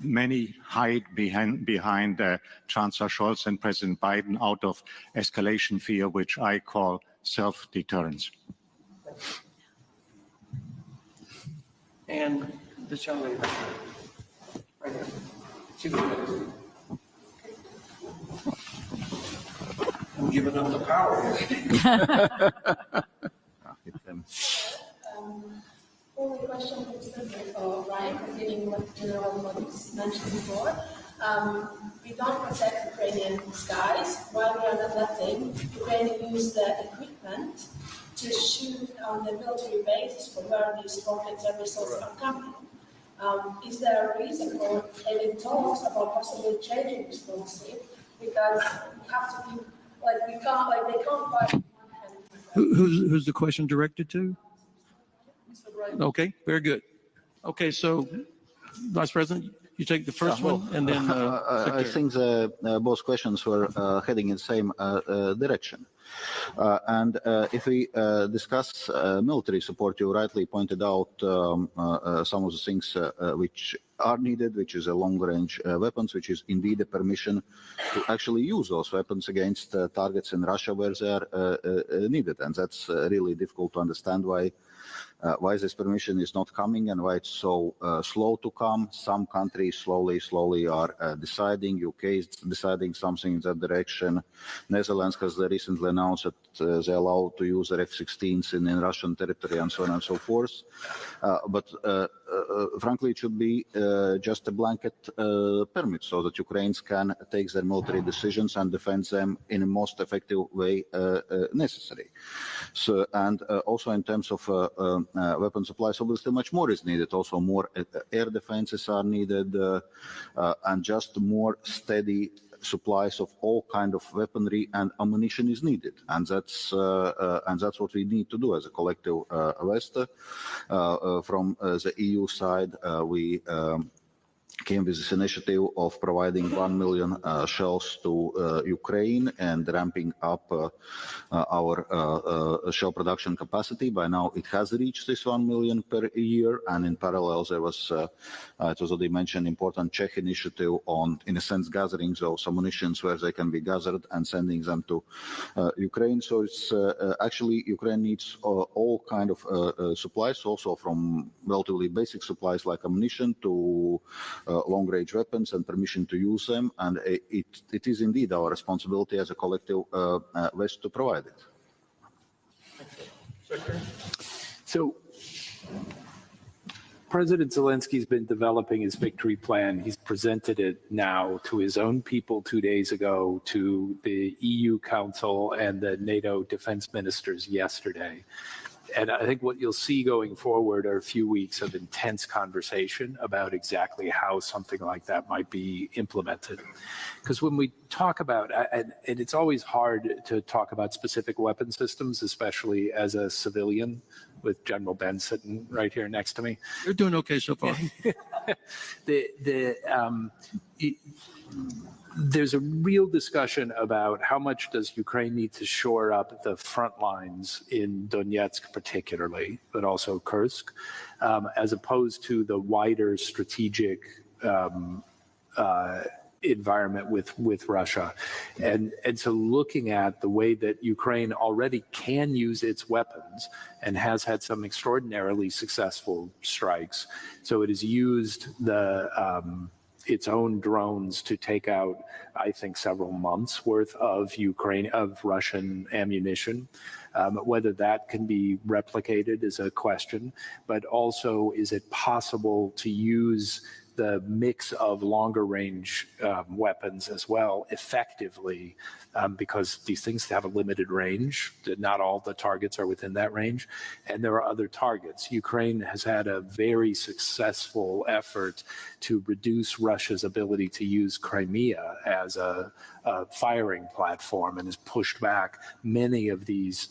many hide behind Chancellor Scholz and President Biden out of escalation fear, which I call self-deterrence? And this young lady right here. She was next. I'm giving up the power here. Only question for Mr. Ryan, continuing what General Valdis mentioned before. We don't protect Ukrainian skies while we are not letting Ukraine use the equipment to shoot on the military bases from where these rockets and missiles are coming. Is there a reason for any talks about possibly changing this policy? Because we have to be, they can't fight. Who's the question directed to? Okay, very good. Okay, so Vice President, you take the first one, and then I think both questions were heading in the same direction. And if we discuss military support, you rightly pointed out some of the things which are needed, which is a long-range weapons, which is indeed a permission to actually use those weapons against targets in Russia where they are needed. And that's really difficult to understand why this permission is not coming and why it's so slow to come. Some countries slowly are deciding. UK is deciding something in that direction. Netherlands has recently announced that they allow to use their F-16s in Russian territory and so on and so forth. But frankly, it should be just a blanket permit so that Ukrainians can take their military decisions and defend them in the most effective way necessary. So, and also in terms of weapon supplies, obviously much more is needed. Also more air defenses are needed and just more steady supplies of all kind of weaponry and ammunition is needed, and that's what we need to do as a collective West. From the EU side, we came with this initiative of providing 1 million shells to Ukraine and ramping up our shell production capacity. By now, it has reached this 1 million per year, and in parallel, there was, it was already mentioned, important Czech initiative on, in a sense, gathering those ammunitions where they can be gathered and sending them to Ukraine. So it's actually Ukraine needs all kind of supplies, also from relatively basic supplies like ammunition to long-range weapons and permission to use them, and it is indeed our responsibility as a collective West to provide it. So President Zelensky's been developing his victory plan. He's presented it now to his own people 2 days ago, to the EU Council and the NATO defense ministers yesterday. And I think what you'll see going forward are a few weeks of intense conversation about exactly how something like that might be implemented. Because when we talk about, and it's always hard to talk about specific weapon systems, especially as a civilian, with General Ben sitting right here next to me. You're doing okay so far. There's a real discussion about how much does Ukraine need to shore up the front lines in Donetsk particularly, but also Kursk, as opposed to the wider strategic environment with Russia. And so looking at the way that Ukraine already can use its weapons and has had some extraordinarily successful strikes. So it has used its own drones to take out, I think, several months worth of Russian ammunition. Whether that can be replicated is a question, but also is it possible to use the mix of longer range weapons as well effectively, because these things have a limited range. Not all the targets are within that range, and there are other targets. Ukraine has had a very successful effort to reduce Russia's ability to use Crimea as a firing platform, and has pushed back many of these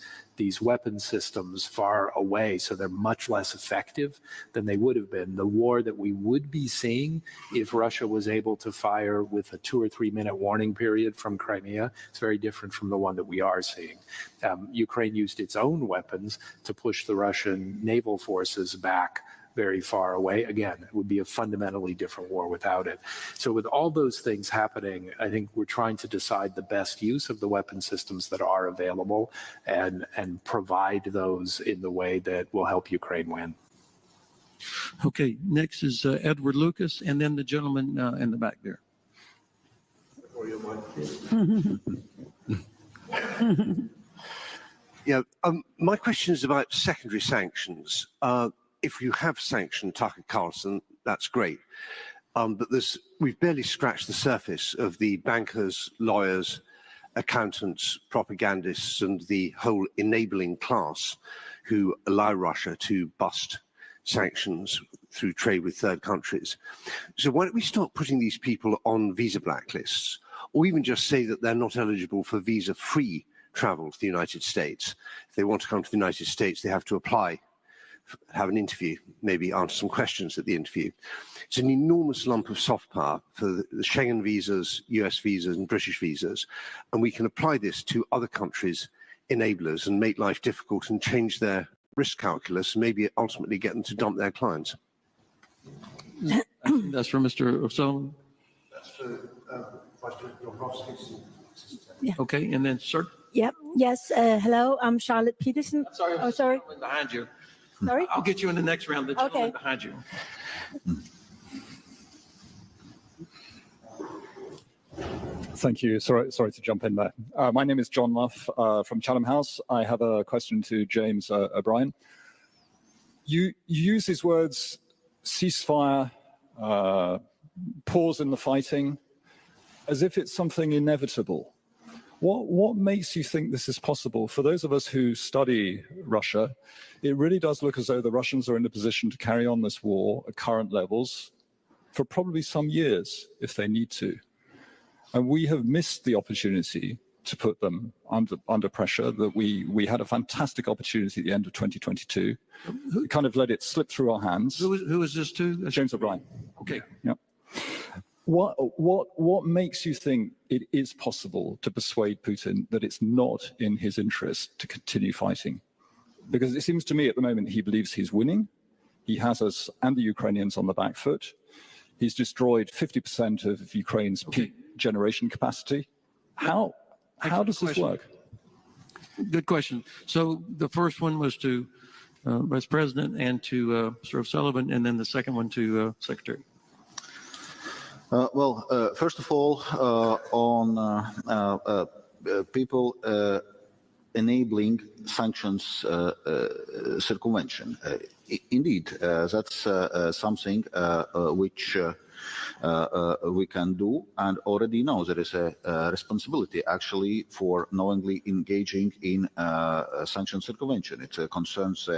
weapon systems far away, so they're much less effective than they would have been. The war that we would be seeing if Russia was able to fire with a 2 or 3 minute warning period from Crimea is very different from the one that we are seeing. Ukraine used its own weapons to push the Russian naval forces back very far away. Again, it would be a fundamentally different war without it. So with all those things happening, I think we're trying to decide the best use of the weapon systems that are available and provide those in the way that will help Ukraine win. Okay, next is Edward Lucas, and then the gentleman in the back there. Yeah, my question is about secondary sanctions. If you have sanctioned Tucker Carlson, that's great. But we've barely scratched the surface of the bankers, lawyers, accountants, propagandists, and the whole enabling class who allow Russia to bust sanctions through trade with third countries. So why don't we start putting these people on visa blacklists, or even just say that they're not eligible for visa-free travel to the United States. If they want to come to the United States, they have to apply, have an interview, maybe answer some questions at the interview. It's an enormous lump of soft power for the Schengen visas, US visas, and British visas. And we can apply this to other countries' enablers and make life difficult and change their risk calculus, and maybe ultimately get them to dump their clients. That's for Mr. O'Sullivan. That's for Vice Dombrovskis. Yeah. Okay, and then sir. Yep. Yes. Hello. I'm Charlotte Peterson. I'm sorry. Oh, sorry. Behind you. Sorry. I'll get you in the next round. The gentleman Okay. behind you. Thank you. Sorry to jump in there. My name is John Luff from Chatham House. I have a question to James O'Brien. You use these words, ceasefire, pause in the fighting, as if it's something inevitable. What makes you think this is possible? For those of us who study Russia, it really does look as though the Russians are in a position to carry on this war at current levels for probably some years if they need to. And we have missed the opportunity to put them under pressure. That we had a fantastic opportunity at the end of 2022. We kind of let it slip through our hands. Who is this to? James O'Brien. Okay. Yeah. What makes you think it is possible to persuade Putin that it's not in his interest to continue fighting? Because it seems to me at the moment he believes he's winning. He has us and the Ukrainians on the back foot. He's destroyed 50% of Ukraine's peak generation capacity. How does this work? Good question. So the first one was to Vice President and to Mr. O'Sullivan, and then the second one to Secretary. First of all, on people enabling sanctions circumvention. Indeed, that's something which we can do, and already now there is a responsibility actually for knowingly engaging in sanction circumvention. It concerns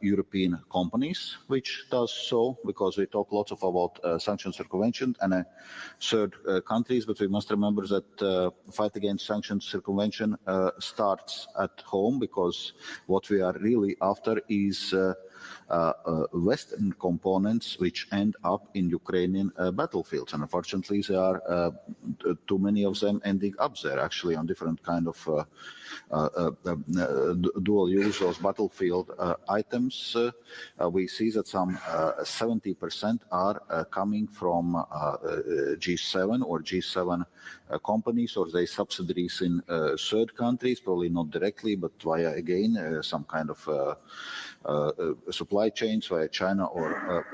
European companies, which does so because we talk lots about sanction circumvention and third countries, but we must remember that fight against sanction circumvention starts at home, because what we are really after is Western components which end up in Ukrainian battlefields. And unfortunately, there are too many of them ending up there, actually on different kind of dual use of battlefield items. We see that some 70% are coming from G7 or G7 companies or their subsidiaries in third countries, probably not directly, but via, again, some kind of supply chains via China or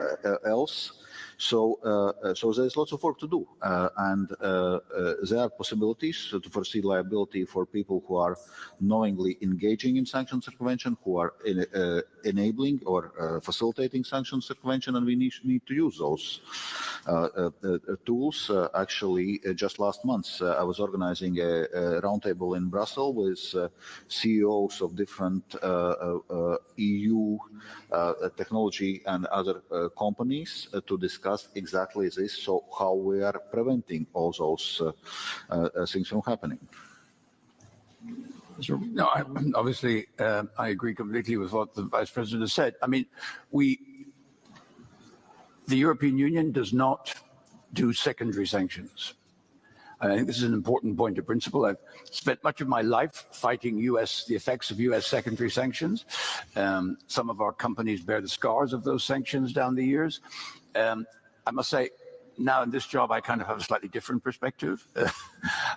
else. So there's lots of work to do, and there are possibilities to foresee liability for people who are knowingly engaging in sanction circumvention, who are enabling or facilitating sanction circumvention, and we need to use those tools. Actually, just last month, I was organizing a roundtable in Brussels with CEOs of different EU technology and other companies to discuss exactly this, so how we are preventing all those things from happening. No, obviously, I agree completely with what the Vice President has said. I mean, the European Union does not do secondary sanctions. I think this is an important point of principle. I've spent much of my life fighting the effects of US secondary sanctions. Some of our companies bear the scars of those sanctions down the years. I must say, now in this job, I kind of have a slightly different perspective.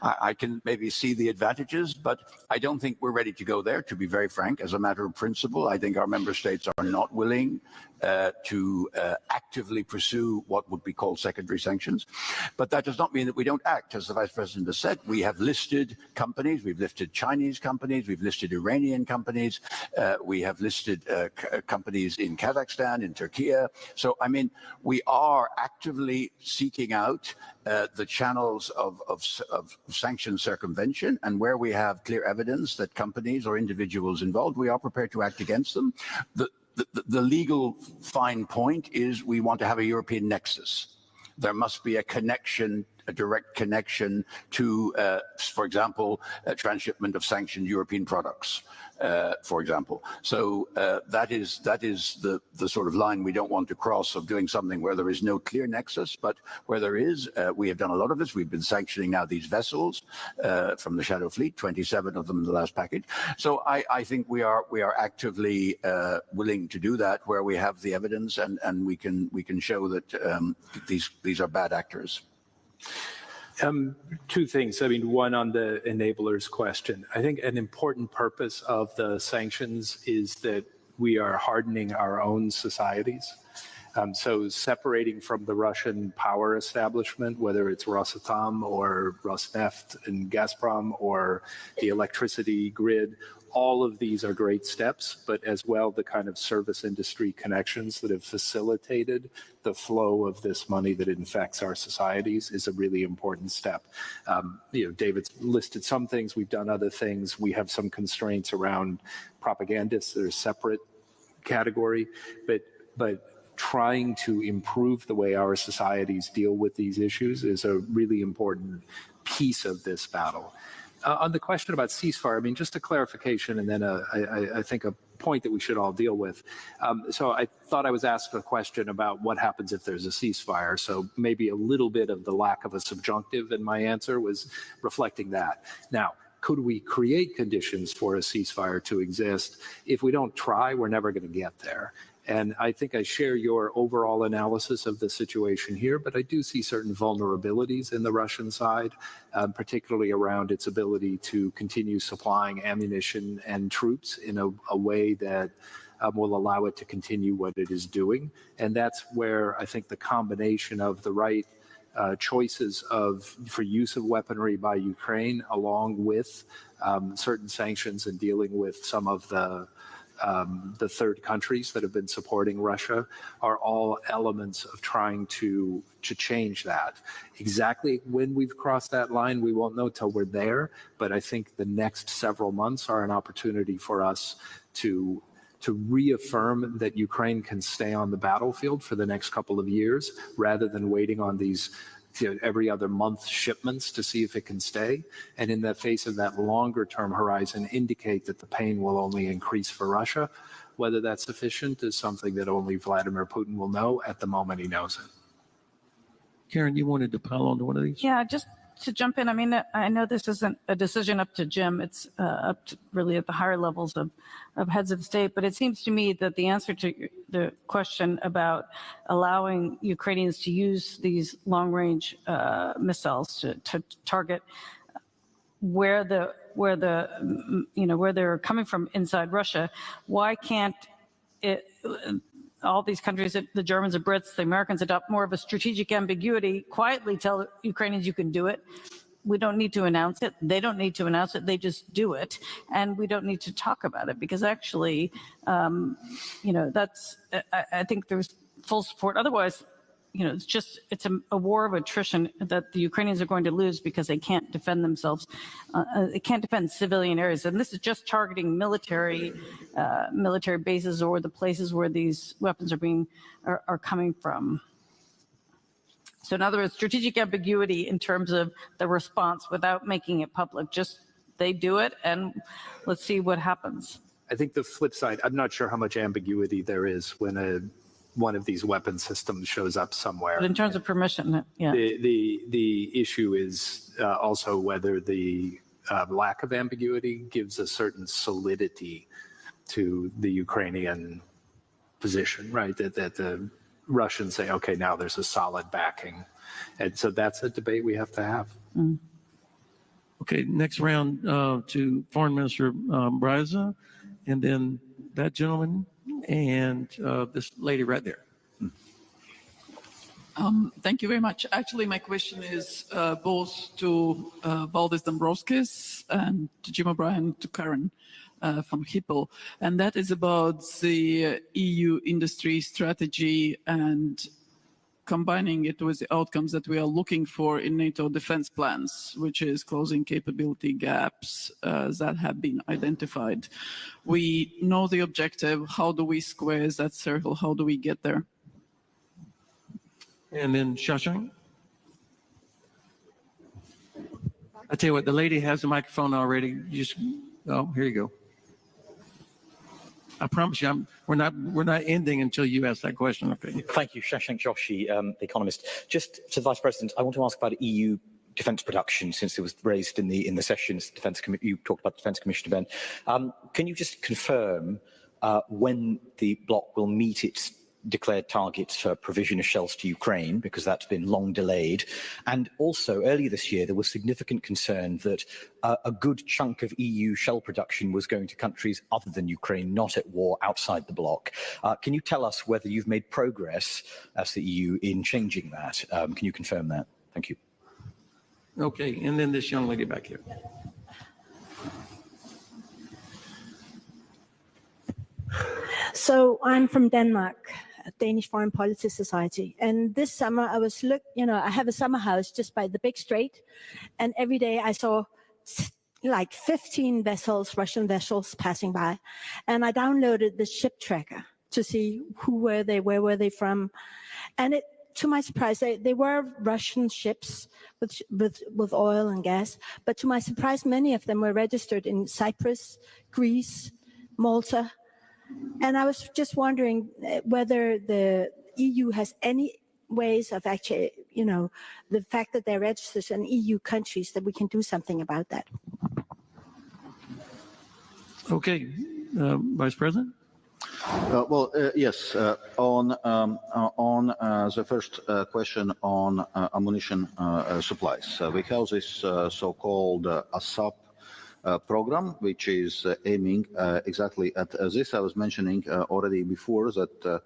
I can maybe see the advantages, but I don't think we're ready to go there, to be very frank. As a matter of principle, I think our member states are not willing to actively pursue what would be called secondary sanctions. But that does not mean that we don't act. As the Vice President has said, we have listed companies, we've listed Chinese companies, we've listed Iranian companies, we have listed companies in Kazakhstan, in Turkey. So, I mean, we are actively seeking out the channels of sanction circumvention, and where we have clear evidence that companies or individuals involved, we are prepared to act against them. The legal fine point is we want to have a European nexus. There must be a connection, a direct connection to, for example, transshipment of sanctioned European products, for example. So that is the sort of line we don't want to cross, of doing something where there is no clear nexus, but where there is. We have done a lot of this. We've been sanctioning now these vessels from the Shadow Fleet, 27 of them in the last package. So I think we are actively willing to do that where we have the evidence, and we can show that these are bad actors. Two things. I mean, one on the enablers question. I think an important purpose of the sanctions is that we are hardening our own societies. So separating from the Russian power establishment, whether it's Rosatom or Rosneft and Gazprom or the electricity grid, all of these are great steps, but as well the kind of service industry connections that have facilitated the flow of this money that infects our societies is a really important step. David's listed some things, we've done other things. We have some constraints around propagandists that are a separate category, but trying to improve the way our societies deal with these issues is a really important piece of this battle. On the question about ceasefire, I mean, just a clarification, and then I think a point that we should all deal with. So I thought I was asked a question about what happens if there's a ceasefire. So maybe a little bit of the lack of a subjunctive in my answer was reflecting that. Now, could we create conditions for a ceasefire to exist? If we don't try, we're never going to get there. And I think I share your overall analysis of the situation here, but I do see certain vulnerabilities in the Russian side, particularly around its ability to continue supplying ammunition and troops in a way that will allow it to continue what it is doing. And that's where I think the combination of the right choices for use of weaponry by Ukraine, along with certain sanctions and dealing with some of the third countries that have been supporting Russia, are all elements of trying to change that. Exactly when we've crossed that line, we won't know till we're there, but I think the next several months are an opportunity for us to reaffirm that Ukraine can stay on the battlefield for the next couple of years, rather than waiting on these every other month shipments to see if it can stay. And in the face of that longer term horizon, indicate that the pain will only increase for Russia. Whether that's sufficient is something that only Vladimir Putin will know. At the moment, he knows it. Karen, you wanted to pile onto one of these? Yeah, just to jump in, I mean, I know this isn't a decision up to Jim. It's up to really at the higher levels of heads of state. But it seems to me that the answer to the question about allowing Ukrainians to use these long-range missiles to target where they're coming from inside Russia, why can't all these countries, the Germans, the Brits, the Americans, adopt more of a strategic ambiguity, quietly tell Ukrainians you can do it. We don't need to announce it. They don't need to announce it. They just do it. And we don't need to talk about it, because actually, I think there's full support. Otherwise, it's a war of attrition that the Ukrainians are going to lose, because they can't defend themselves. They can't defend civilian areas. And this is just targeting military bases or the places where these weapons are coming from. So in other words, strategic ambiguity in terms of the response without making it public. Just they do it, and let's see what happens. I think the flip side, I'm not sure how much ambiguity there is when one of these weapon systems shows up somewhere. But in terms of permission, yeah. The issue is also whether the lack of ambiguity gives a certain solidity to the Ukrainian position, right? That the Russians say, okay, now there's a solid backing. And so that's a debate we have to have. Mm. Okay, next round to Foreign Minister Braza, and then that gentleman, and this lady right there. Thank you very much. Actually, my question is both to Valdis Dombrovskis and to Jim O'Brien, to Karin von Hippel, and that is about the EU industry strategy and combining it with the outcomes that we are looking for in NATO defense plans, which is closing capability gaps that have been identified. We know the objective. How do we square that circle? How do we get there? And then Shashank. I tell you what, the lady has the microphone already. Here you go. I promise you, we're not ending until you ask that question. Okay. Thank you, Shashank Joshi, The Economist. Just to the Vice President, I want to ask about EU defence production, since it was raised in the sessions. You talked about the Defence Commissioner, Ben. Can you just confirm when the bloc will meet its declared targets for provision of shells to Ukraine, because that's been long delayed? And also, earlier this year, there was significant concern that a good chunk of EU shell production was going to countries other than Ukraine, not at war, outside the bloc. Can you tell us whether you've made progress as the EU in changing that? Can you confirm that? Thank you. Okay, and then this young lady back here. So I'm from Denmark, Danish Foreign Policy Society. And this summer I was I have a summer house just by the big strait. And every day I saw like 15 vessels, Russian vessels passing by. And I downloaded the ship tracker to see who were they, where were they from. And to my surprise, they were Russian ships with oil and gas. But to my surprise, many of them were registered in Cyprus, Greece, Malta. And I was just wondering whether the EU has any ways of actually, the fact that they're registered in EU countries, that we can do something about that. Okay, Vice President. Yes. On the first question on ammunition supplies, we have this so-called ASAP program, which is aiming exactly at this. I was mentioning already before that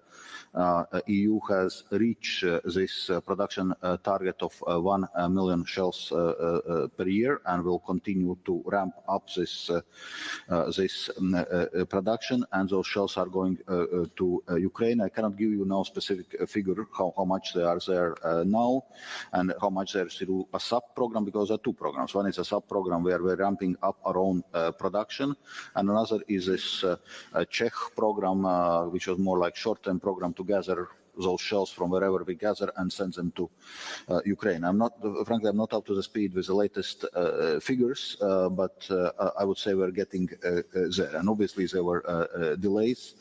EU has reached this production target of 1 million shells per year, and will continue to ramp up this production. And those shells are going to Ukraine. I cannot give you now specific figure how much they are there now, and how much there is through a sub program, because there are two programs. One is a sub program where we're ramping up our own production, and another is this Czech program, which was more like short-term program to gather those shells from wherever we gather and send them to Ukraine. Frankly, I'm not up to the speed with the latest figures, but I would say we're getting there. And obviously there were delays,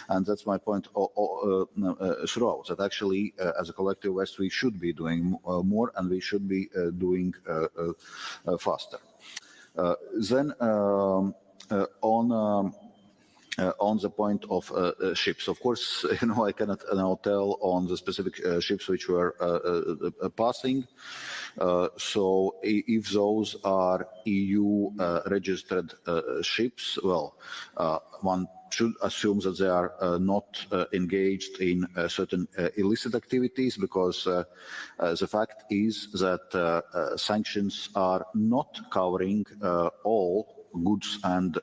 and that's my point throughout, that actually as a collective West, we should be doing more, and we should be doing faster. Then on the point of ships, of course, I cannot now tell on the specific ships which were passing. So if those are EU registered ships, well, one should assume that they are not engaged in certain illicit activities, because the fact is that sanctions are not covering all goods and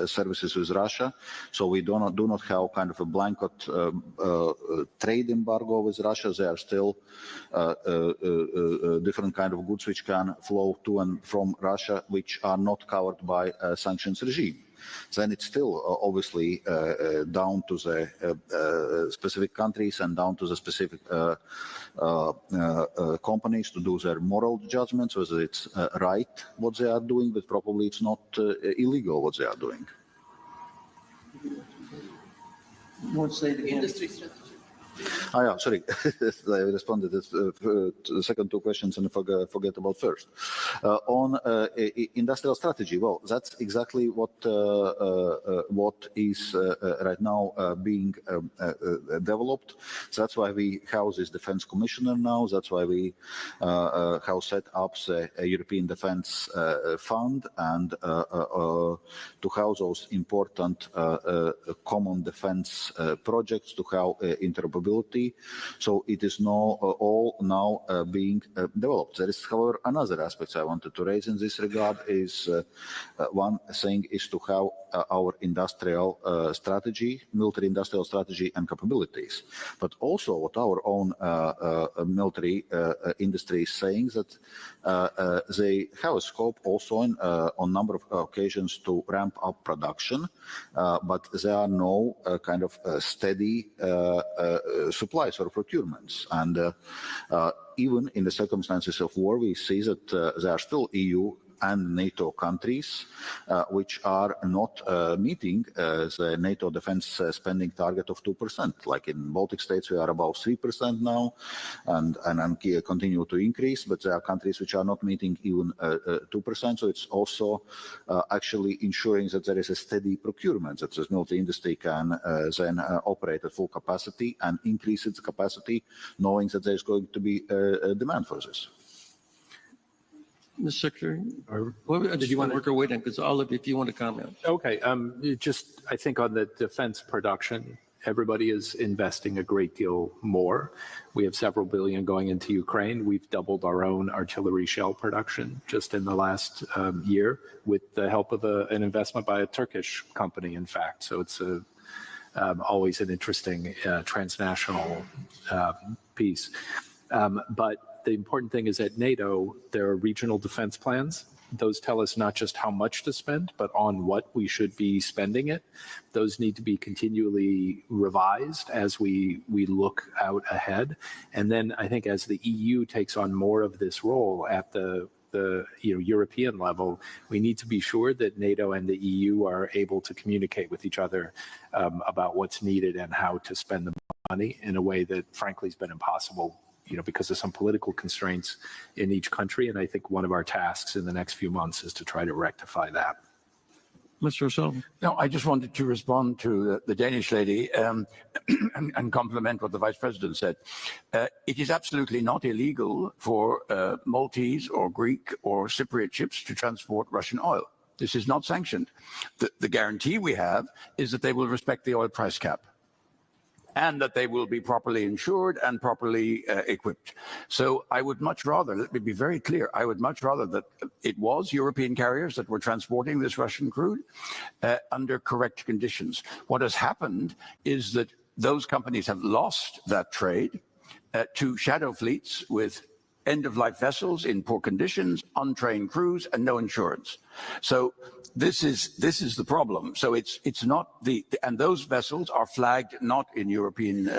services with Russia. So we do not have kind of a blanket trade embargo with Russia. There are still different kind of goods which can flow to and from Russia, which are not covered by a sanctions regime. Then it's still obviously down to the specific countries and down to the specific companies to do their moral judgments, whether it's right what they are doing, but probably it's not illegal what they are doing. Won't say it again. Industry strategy. Yeah, sorry. I responded to the second two questions and forget about first. On industrial strategy, well, that's exactly what is right now being developed. So that's why we have this defense commissioner now. That's why we have set up the European Defense Fund, and to have those important common defense projects, to have interoperability. So it is all now being developed. There is, however, another aspect I wanted to raise in this regard is one thing is to have our industrial strategy, military industrial strategy and capabilities, but also what our own military industry is saying, that they have a scope also on a number of occasions to ramp up production, but there are no kind of steady supplies or procurements. And even in the circumstances of war, we see that there are still EU and NATO countries which are not meeting the NATO defense spending target of 2%. Like in Baltic states, we are about 3% now, and continue to increase, but there are countries which are not meeting even 2%. So it's also actually ensuring that there is a steady procurement, that the military industry can then operate at full capacity and increase its capacity, knowing that there's going to be a demand for this. Mr. Secretary, did you want to work our way down? Because all of you, if you want to comment. Okay, I think on the defense production, everybody is investing a great deal more. We have several billion going into Ukraine. We've doubled our own artillery shell production just in the last year, with the help of an investment by a Turkish company, in fact. So it's always an interesting transnational piece. But the important thing is at NATO, there are regional defense plans. Those tell us not just how much to spend, but on what we should be spending it. Those need to be continually revised as we look out ahead. And then I think as the EU takes on more of this role at the European level, we need to be sure that NATO and the EU are able to communicate with each other about what's needed and how to spend the money in a way that frankly has been impossible because of some political constraints in each country. And I think one of our tasks in the next few months is to try to rectify that. Mr. O'Sullivan. No, I just wanted to respond to the Danish lady and compliment what the Vice President said. It is absolutely not illegal for Maltese or Greek or Cypriot ships to transport Russian oil. This is not sanctioned. The guarantee we have is that they will respect the oil price cap and that they will be properly insured and properly equipped. So I would much rather, let me be very clear, I would much rather that it was European carriers that were transporting this Russian crude under correct conditions. What has happened is that those companies have lost that trade to shadow fleets with end-of-life vessels in poor conditions, untrained crews, and no insurance. So this is the problem. So it's not and those vessels are flagged not in European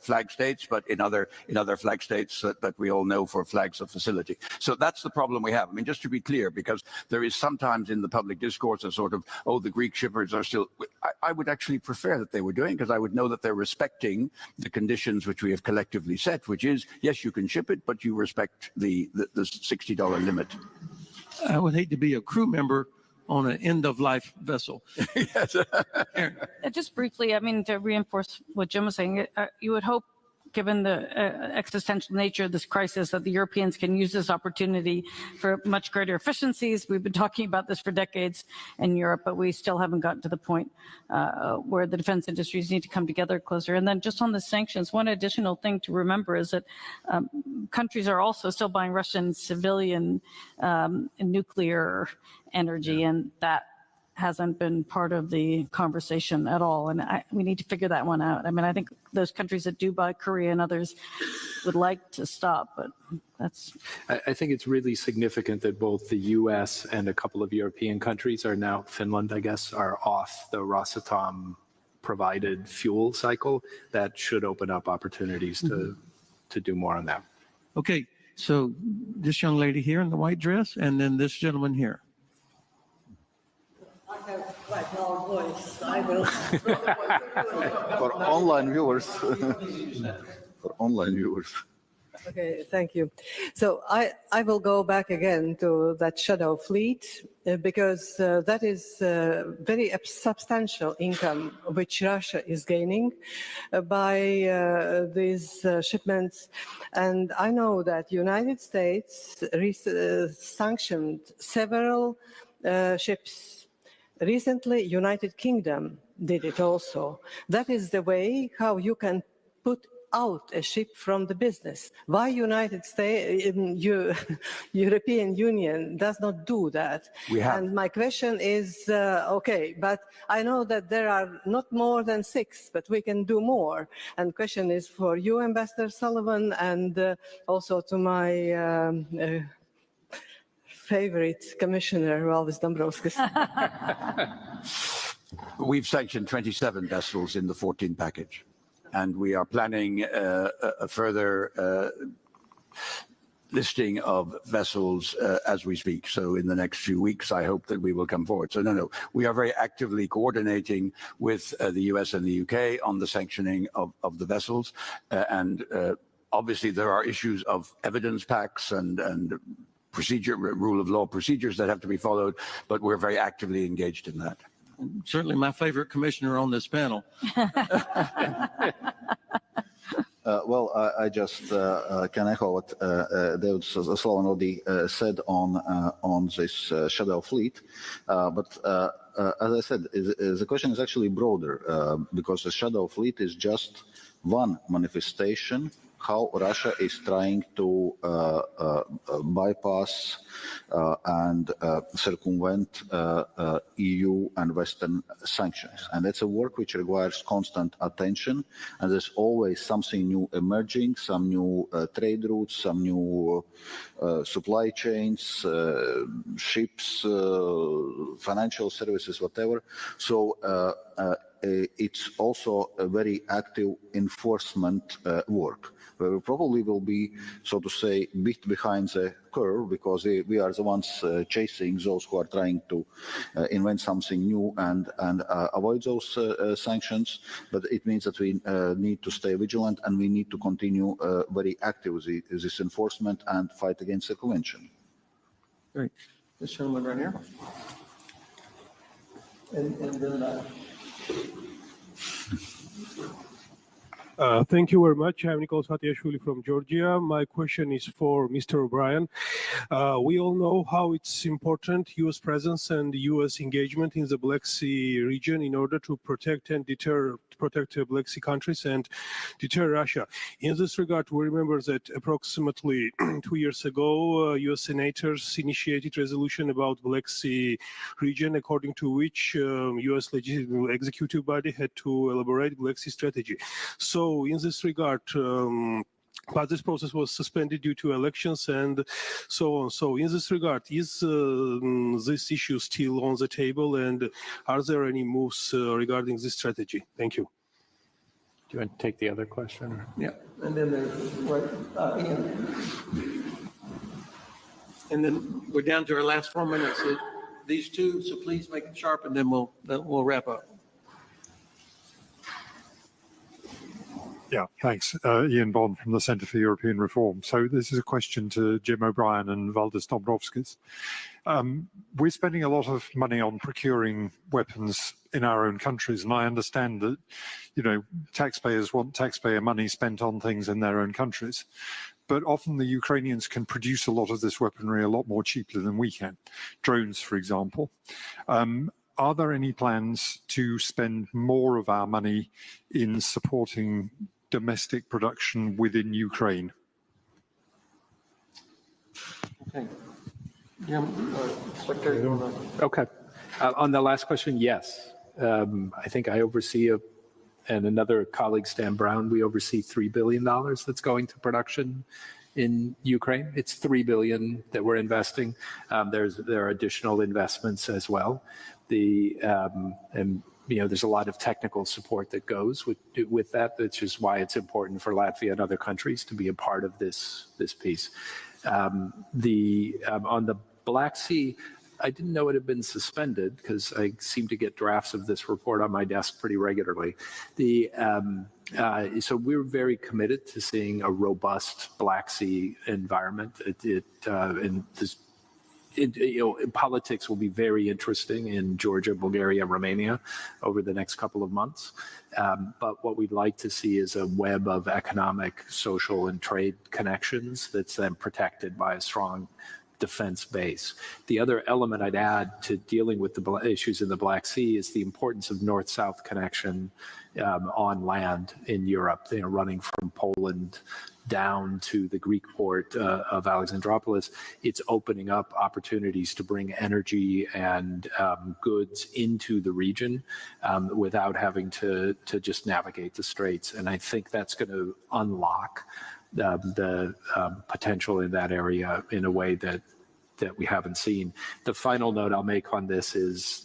flag states, but in other flag states that we all know for flags of facility. So that's the problem we have. I mean, just to be clear, because there is sometimes in the public discourse a sort of, oh, the Greek shippers are still. I would actually prefer that they were doing, because I would know that they're respecting the conditions which we have collectively set, which is, yes, you can ship it, but you respect the $60 limit. I would hate to be a crew member on an end-of-life vessel. Yes. Just briefly, I mean, to reinforce what Jim was saying, you would hope, given the existential nature of this crisis, that the Europeans can use this opportunity for much greater efficiencies. We've been talking about this for decades in Europe, but we still haven't gotten to the point where the defense industries need to come together closer. And then just on the sanctions, one additional thing to remember is that countries are also still buying Russian civilian nuclear energy, and that hasn't been part of the conversation at all. And we need to figure that one out. I mean, I think those countries that do buy, Korea and others, would like to stop, but that's... I think it's really significant that both the US and a couple of European countries are now, Finland, I guess, are off the Rosatom provided fuel cycle. That should open up opportunities to do more on that. Okay, so this young lady here in the white dress, and then this gentleman here. I have quite loud voice. I will. For online viewers. For online viewers. Okay, thank you. So I will go back again to that shadow fleet because that is very substantial income which Russia is gaining by these shipments. And I know that United States sanctioned several ships. Recently, United Kingdom did it also. That is the way how you can put out a ship from the business. Why United States, European Union does not do that? We have. And my question is, okay, but I know that there are not more than 6, but we can do more. And question is for you, Ambassador Sullivan, and also to my favorite commissioner, Valdis Dombrovskis. We've sanctioned 27 vessels in the 14 package, and we are planning a further listing of vessels as we speak. So in the next few weeks, I hope that we will come forward. So no, we are very actively coordinating with the US and the UK on the sanctioning of the vessels. And obviously there are issues of evidence packs and procedure, rule of law procedures that have to be followed, but we're very actively engaged in that. Certainly my favorite commissioner on this panel. Well, I just can echo what David Slovan already said on this shadow fleet. But as I said, the question is actually broader because the shadow fleet is just one manifestation how Russia is trying to bypass and circumvent EU and Western sanctions. And that's a work which requires constant attention. And there's always something new emerging, some new trade routes, some new supply chains, ships, financial services, whatever. So it's also a very active enforcement work, where we probably will be, so to say, a bit behind the curve, because we are the ones chasing those who are trying to invent something new and avoid those sanctions. But it means that we need to stay vigilant, and we need to continue very active with this enforcement and fight against the convention. Great. This gentleman right here. And then Thank you very much. I'm Nicholas Hatiashvili from Georgia. My question is for Mr. O'Brien. We all know how it's important U.S. presence and U.S. engagement in the Black Sea region in order to protect and protect Black Sea countries and deter Russia. In this regard, we remember that approximately 2 years ago, U.S. senators initiated resolution about Black Sea region, according to which U.S. legislative executive body had to elaborate Black Sea strategy. So in this regard, but this process was suspended due to elections and so on. So in this regard, is this issue still on the table, and are there any moves regarding this strategy? Thank you. Do you want to take the other question? Or? Yeah, and then there's Ian. And then we're down to our last 4 minutes. These two, so please make it sharp, and then we'll wrap up. Yeah, thanks. Ian Bond from the Centre for European Reform. So this is a question to Jim O'Brien and Valdis Dombrovskis. We're spending a lot of money on procuring weapons in our own countries, and I understand that, you know, taxpayers want taxpayer money spent on things in their own countries. But often the Ukrainians can produce a lot of this weaponry a lot more cheaply than we can. Drones, for example. Are there any plans to spend more of our money in supporting domestic production within Ukraine? Okay. Yeah, Secretary. Okay. On the last question, yes. I think I oversee and another colleague, Stan Brown, we oversee $3 billion that's going to production in Ukraine. It's $3 billion that we're investing. There are additional investments as well. And you know, there's a lot of technical support that goes with that, which is why it's important for Latvia and other countries to be a part of this piece. On the Black Sea, I didn't know it had been suspended because I seem to get drafts of this report on my desk pretty regularly. So we're very committed to seeing a robust Black Sea environment. Politics will be very interesting in Georgia, Bulgaria, Romania over the next couple of months. But what we'd like to see is a web of economic, social, and trade connections that's then protected by a strong defense base. The other element I'd add to dealing with the issues in the Black Sea is the importance of north-south connection on land in Europe, running from Poland down to the Greek port of Alexandroupolis. It's opening up opportunities to bring energy and goods into the region without having to just navigate the straits. And I think that's going to unlock the potential in that area in a way that we haven't seen. The final note I'll make on this is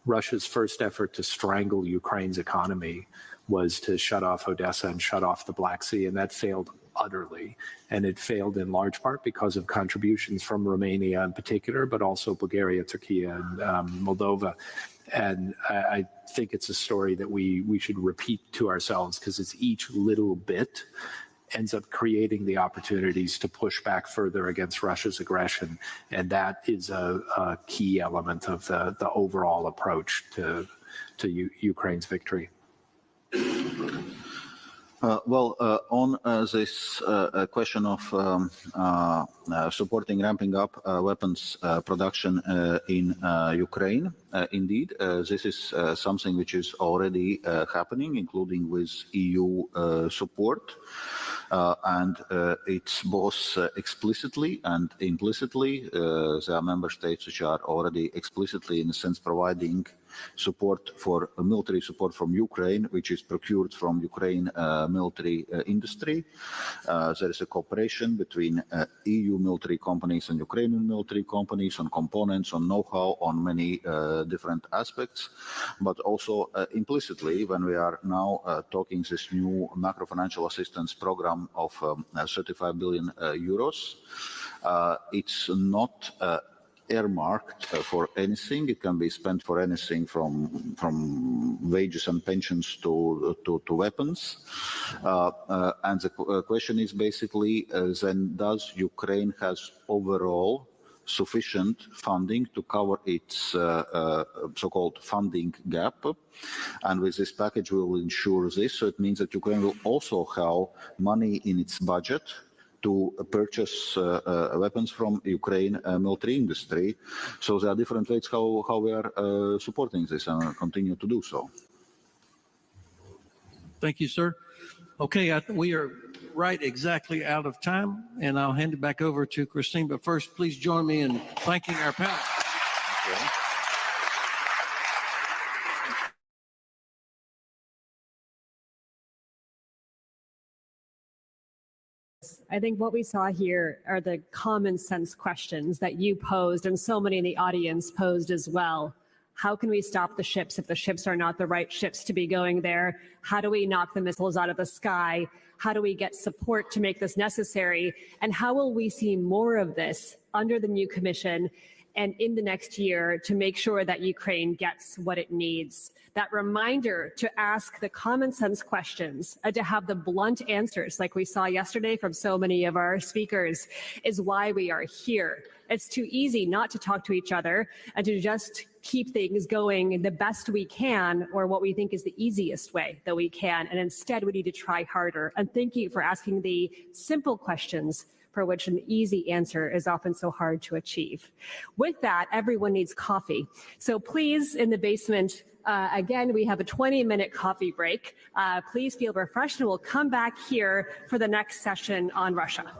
Russia's first effort to strangle Ukraine's economy was to shut off Odessa and shut off the Black Sea, and that failed utterly. And it failed in large part because of contributions from Romania in particular, but also Bulgaria, Turkey, and Moldova. And I think it's a story that we should repeat to ourselves, because it's each little bit ends up creating the opportunities to push back further against Russia's aggression. And that is a key element of the overall approach to Ukraine's victory. On this question of supporting ramping up weapons production in Ukraine, indeed, this is something which is already happening, including with EU support. And it's both explicitly and implicitly. There are member states which are already explicitly, in a sense, providing support for military support from Ukraine, which is procured from Ukraine military industry. There is a cooperation between EU military companies and Ukrainian military companies on components, on know-how, on many different aspects. But also implicitly, when we are now talking this new macro-financial assistance program of 35 billion euros, it's not earmarked for anything. It can be spent for anything from wages and pensions to weapons. And the question is basically, then does Ukraine has overall sufficient funding to cover its so-called funding gap? And with this package, we will ensure this. So it means that Ukraine will also have money in its budget to purchase weapons from Ukraine military industry. So there are different ways how we are supporting this and continue to do so. Thank you, sir. Okay, we are right exactly out of time, and I'll hand it back over to Christine. But first, please join me in thanking our panel. I think what we saw here are the common sense questions that you posed and so many in the audience posed as well. How can we stop the ships if the ships are not the right ships to be going there? How do we knock the missiles out of the sky? How do we get support to make this necessary? And how will we see more of this under the new commission and in the next year to make sure that Ukraine gets what it needs? That reminder to ask the common sense questions and to have the blunt answers like we saw yesterday from so many of our speakers is why we are here. It's too easy not to talk to each other and to just keep things going the best we can or what we think is the easiest way that we can. And instead, we need to try harder. And thank you for asking the simple questions for which an easy answer is often so hard to achieve. With that, everyone needs coffee. So please, in the basement, again, we have a 20-minute coffee break. Please feel refreshed and we'll come back here for the next session on Russia.